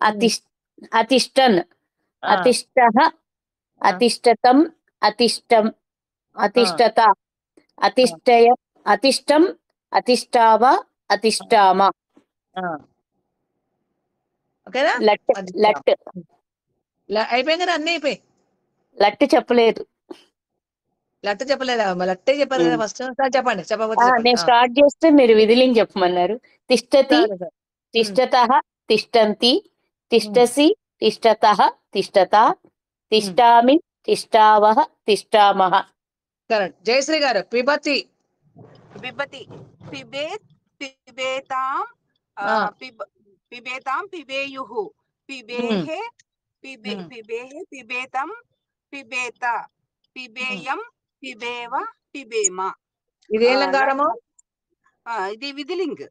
అతిష్టన్, అతిష్టః, అతిష్టతం, అతిష్టం, అతిష్టత, అతిష్టయ, అతిష్టం, అతిష్టావ, అతిష్టామ. ఓకేనా? లట్. లట్ అయిపోయింది కదా, అన్ని అయిపోయి. లట్ చెప్పలేదు. లట్ చెప్పలేదా? లట్టే చెప్పారు కదా ఫస్ట్. చెప్పండి, చెప్పకపోతే నేను స్టార్ట్ చేస్తే మీరు విధిలింగ్ చెప్పమన్నారు. తిష్టతి, తిష్టతః, తిష్టంతి, తిష్టసి, తిష్టతః, తిష్టత, తిష్టామి, తిష్టావః, తిష్టామః. కరెక్ట్. జయశ్రీ గారు పిబతి. పిబతి. పిబేత్, పిబేతాం, పిబేతాం, పిబేయుః, పిబేః, పిబేః, పిబేతం, పిబేత, పిబేయం, పిబేవ, పిబేమ. ఇదే లంగారము. ఇది విధిలింగ్.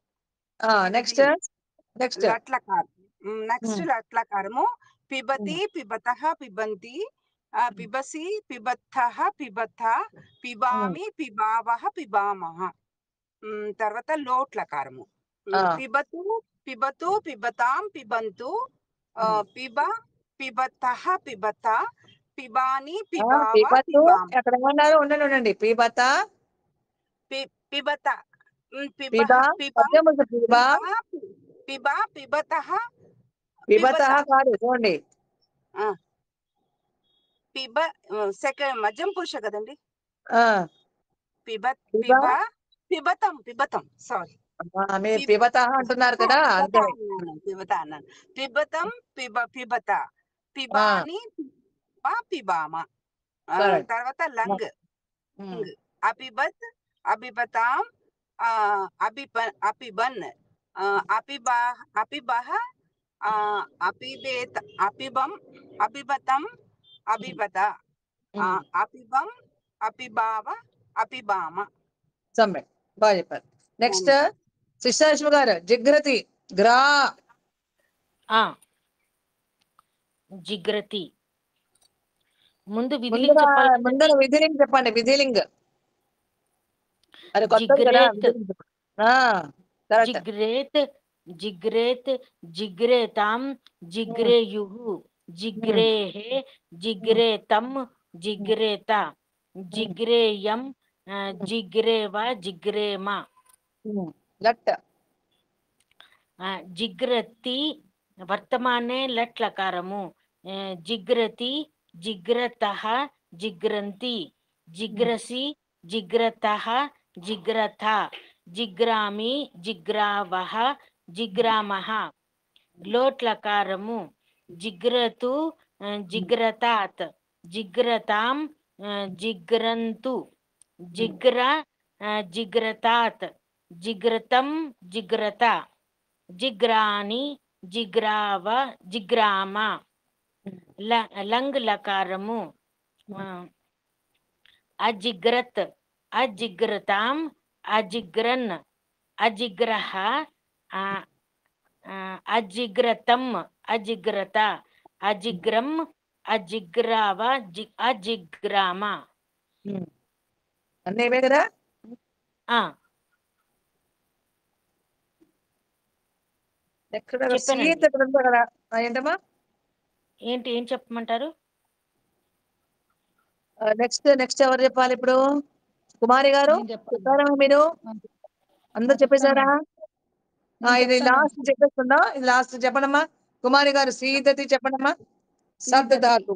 నెక్స్ట్ లట్లకారం. నెక్స్ట్ లట్లకారము. పిబతి, పిబతః, పిబంతి, పిబసి, పిబత్తః, పిబథ, పిబామి, పిబావః, పిబామః. తర్వాత లోట్లకారము. పిబతు, పిబతు, పిబతాం, పిబంతు, పిబ, పిబతః, పిబత, పిబాని, పిబావ, పిబామ. ఎక్కడ ఉన్నారు? ఉండండి. పిబత, పిబత, పిబా, పిబ, పిబతః, పిబతః కాదు, చూడండి. పిబ సెకండ్ మధ్యం పురుష కదండి. పిబ, పిబ, పిబతం, పిబతం. సారీ, మీరు పిబత అంటున్నారు కదా, అంతే. పిబత అన్నాను. పిబతం పిబత, పిబాని పిబామ. తర్వాత లంగ్, అపిబత్ అపిబతాం, అపిబన్, అపిబహ, అపిబేత, అపిబం అపిబతం అపిబత, అపిబం అపిబావ అపిబామ. సమ్మె బాగా చెప్పారు. నెక్స్ట్ శిష్టాశ్వ గారు, జిగ్రతి గ్రా. జిగ్రతి. ముందు విధిలింగ్ చెప్పాలి కదండి. ముందర విధిలింగ్ చెప్పండి. విధిలింగ్ అది కొత్తది కదా. జిగ్రేత్, జిగ్రేత్, జిగ్రేతాం, జిగ్రేయుః, జిగ్రేహే, జిగ్రేతం, జిగ్రేత, జిగ్రేయం, జిగ్రేవ, జిగ్రేమ. లట్. జిగ్రతి వర్తమానే లట్ లకారము. జిగ్రతి, జిగ్రతః, జిగ్రంతి, జిగ్రసి, జిగ్రతః, జిగ్రథ, జిగ్రామి, జిగ్రావః, జిగ్రామః. లోట్ లకారము. జిగ్రతు, జిగ్రతాత్, జిగ్రతాం, జిగ్రంతు, జిగ్ర, జిగ్రతాత్, జిగ్రతం, జిగ్రత, జిగ్రాని, జిగ్రావ, జిగ్రామ. లంగ్ లకారము. అజిగ్రత్, అజిగ్రతాం, అజిగ్రన్, అజిగ్రహ, అజిగ్రతం, అజిగ్రత, అజిగ్రం, అజిగ్రావ, అజిగ్రామ. అన్నీ ఇవే కదా. ఏంటమ్మా, ఏంటి ఏం చెప్పమంటారు? నెక్స్ట్ ఎవరు చెప్పాలి ఇప్పుడు? కుమారి గారు చెప్పారా మీరు? అందరు చెప్పేశారా? ఇది లాస్ట్ చెప్పేస్తుందా? ఇది లాస్ట్ చెప్పడమ్మా. కుమారి గారు సీదతి చెప్పడమ్మా. సద్ ధాతు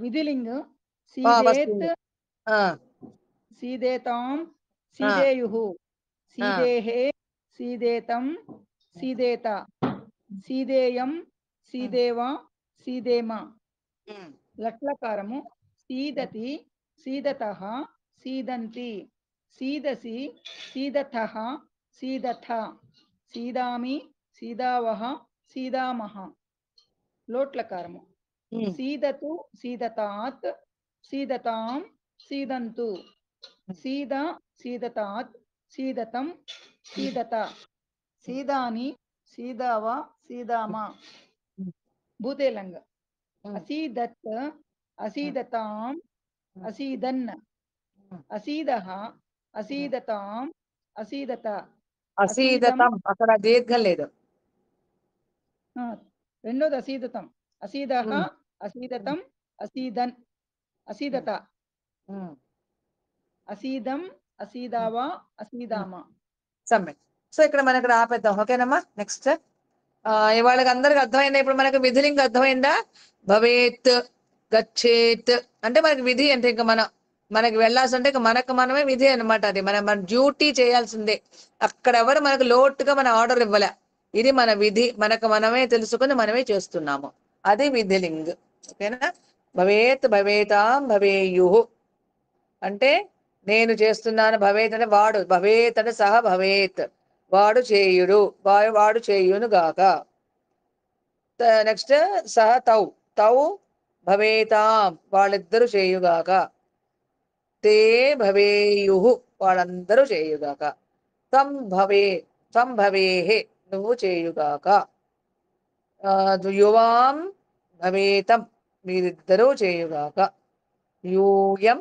విధిలింగ్. సీదేత్, సీదేతాం, సీదేయుః, సీదేహే, సీదేతం, సీదేత, సీదేయం, సీదేవ, సీదేమ. లట్లకారము. సీదతి, సీదతః, సీదంతి, సీదసి, సీదథః, సీదథ, సీదామి, సీదావః, సీదామః. లోట్లకారము. సీదతు, సీదతాత్, సీదతాం, సీదంతు, సీద, సీదతాత్, సీదతం, సీదత, సీదాని, సీదావ, సీదామ. భూతేలంగ. అసీదత్, అసీదతాం, అసీదన్, అసీదః, అసీదతాం, అసీదత, అసీదతం. అక్కడ దీర్ఘం లేదు. రెండోది అసీదతం. అసీదః, అసీదతం, అసీదన్, అసీదత, అసీదం, అసీదావ, అసీదామ. సమ్మె. సో ఇక్కడ మనకు ఆపేద్దాం. ఓకేనమ్మా. నెక్స్ట్ వాళ్ళకి అందరికి అర్థమైందా? ఇప్పుడు మనకు విధిలింగ్ అర్థమైందా? భవేత్, గచ్చేత్ అంటే మనకి విధి అంటే ఇంకా మనకి వెళ్ళాల్సి అంటే ఇంకా మనకు మనమే విధి అనమాట. అది మన డ్యూటీ చేయాల్సిందే. అక్కడ ఎవరు మనకు లోటుగా మన ఆర్డర్ ఇవ్వలే. ఇది మన విధి, మనకు మనమే తెలుసుకుని మనమే చేస్తున్నాము. అది విధిలింగ్. ఓకేనా? భవేత్, భవేతాం, భవేయు అంటే నేను చేస్తున్నాను. భవేత్ అంటే వాడు, భవేత్ అంటే సహ భవేత్ వాడు చేయుడు, వాడు చేయును గాక. నెక్స్ట్ సహ తౌ, తౌ భవేతాం వాళ్ళిద్దరూ చేయుగాక. తే భవేయు వాళ్ళందరూ చేయుగాక. త్వం భవేహే నువ్వు చేయుగాక. యువాం భవేతం మీరిద్దరూ చేయుగాక. యూయం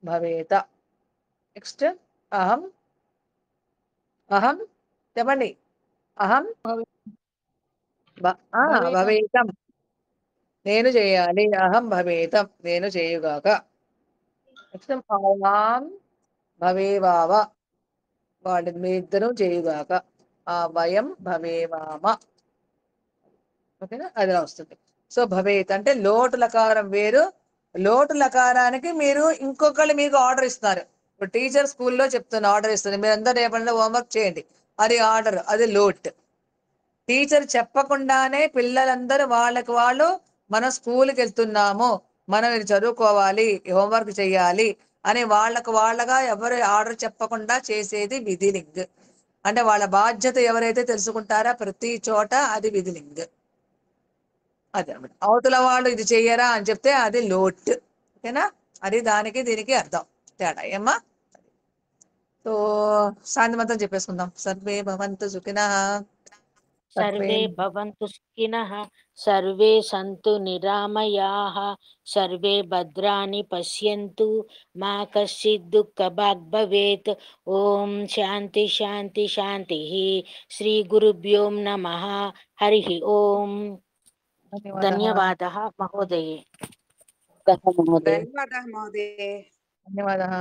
భవేత. నెక్స్ట్ అహం చెప్పండి. అహం భవేతం నేను చేయాలి. అహం భవేతం నేను చేయుగాక. నెక్స్ట్ ఆవాం భవేవావ వాడి మీ ఇద్దరు చేయుగాక. ఆ వయం భవేవామ. ఓకేనా? అది వస్తుంది. సో భవేత్ అంటే లోటు లకారం వేరు. లోటు లకారానికి మీరు ఇంకొకళ్ళు మీకు ఆర్డర్ ఇస్తారు. ఇప్పుడు టీచర్ స్కూల్లో చెప్తున్న ఆర్డర్ ఇస్తుంది, మీరందరూ రేపటి హోంవర్క్ చేయండి, అది ఆర్డర్, అది లోట్. టీచర్ చెప్పకుండానే పిల్లలందరూ వాళ్ళకి వాళ్ళు మనం స్కూల్కి వెళ్తున్నాము, మనం ఇది చదువుకోవాలి, హోంవర్క్ చేయాలి అని వాళ్ళకు వాళ్ళగా ఎవరు ఆర్డర్ చెప్పకుండా చేసేది విధిలింగ్. అంటే వాళ్ళ బాధ్యత ఎవరైతే తెలుసుకుంటారో ప్రతి చోట అది విధిలింగ్. అదే అవతల వాళ్ళు ఇది చెయ్యరా అని చెప్తే అది లోట్. ఓకేనా? అది దానికి దీనికి అర్థం తేడా ఏమ్మా. సో శాంతిమంతం చెప్పేసుకుందాం. సర్వే భవంతు సుఖినః. సర్వే భవంతు సుఖినః, సర్వే సంతు నిరామయాః, సర్వే భద్రాణి పశ్యంతు, మా కశ్చిద్ దుఃఖభాగ్ భవేత్. ఓం శాంతి శాంతి శాంతి. శ్రీ గురుభ్యో నమః. హరి ఓం. ధన్యవాదः మహోదయే. మహోదయ. ధన్యవాదాः మहोदये. ధన్యవాదాः.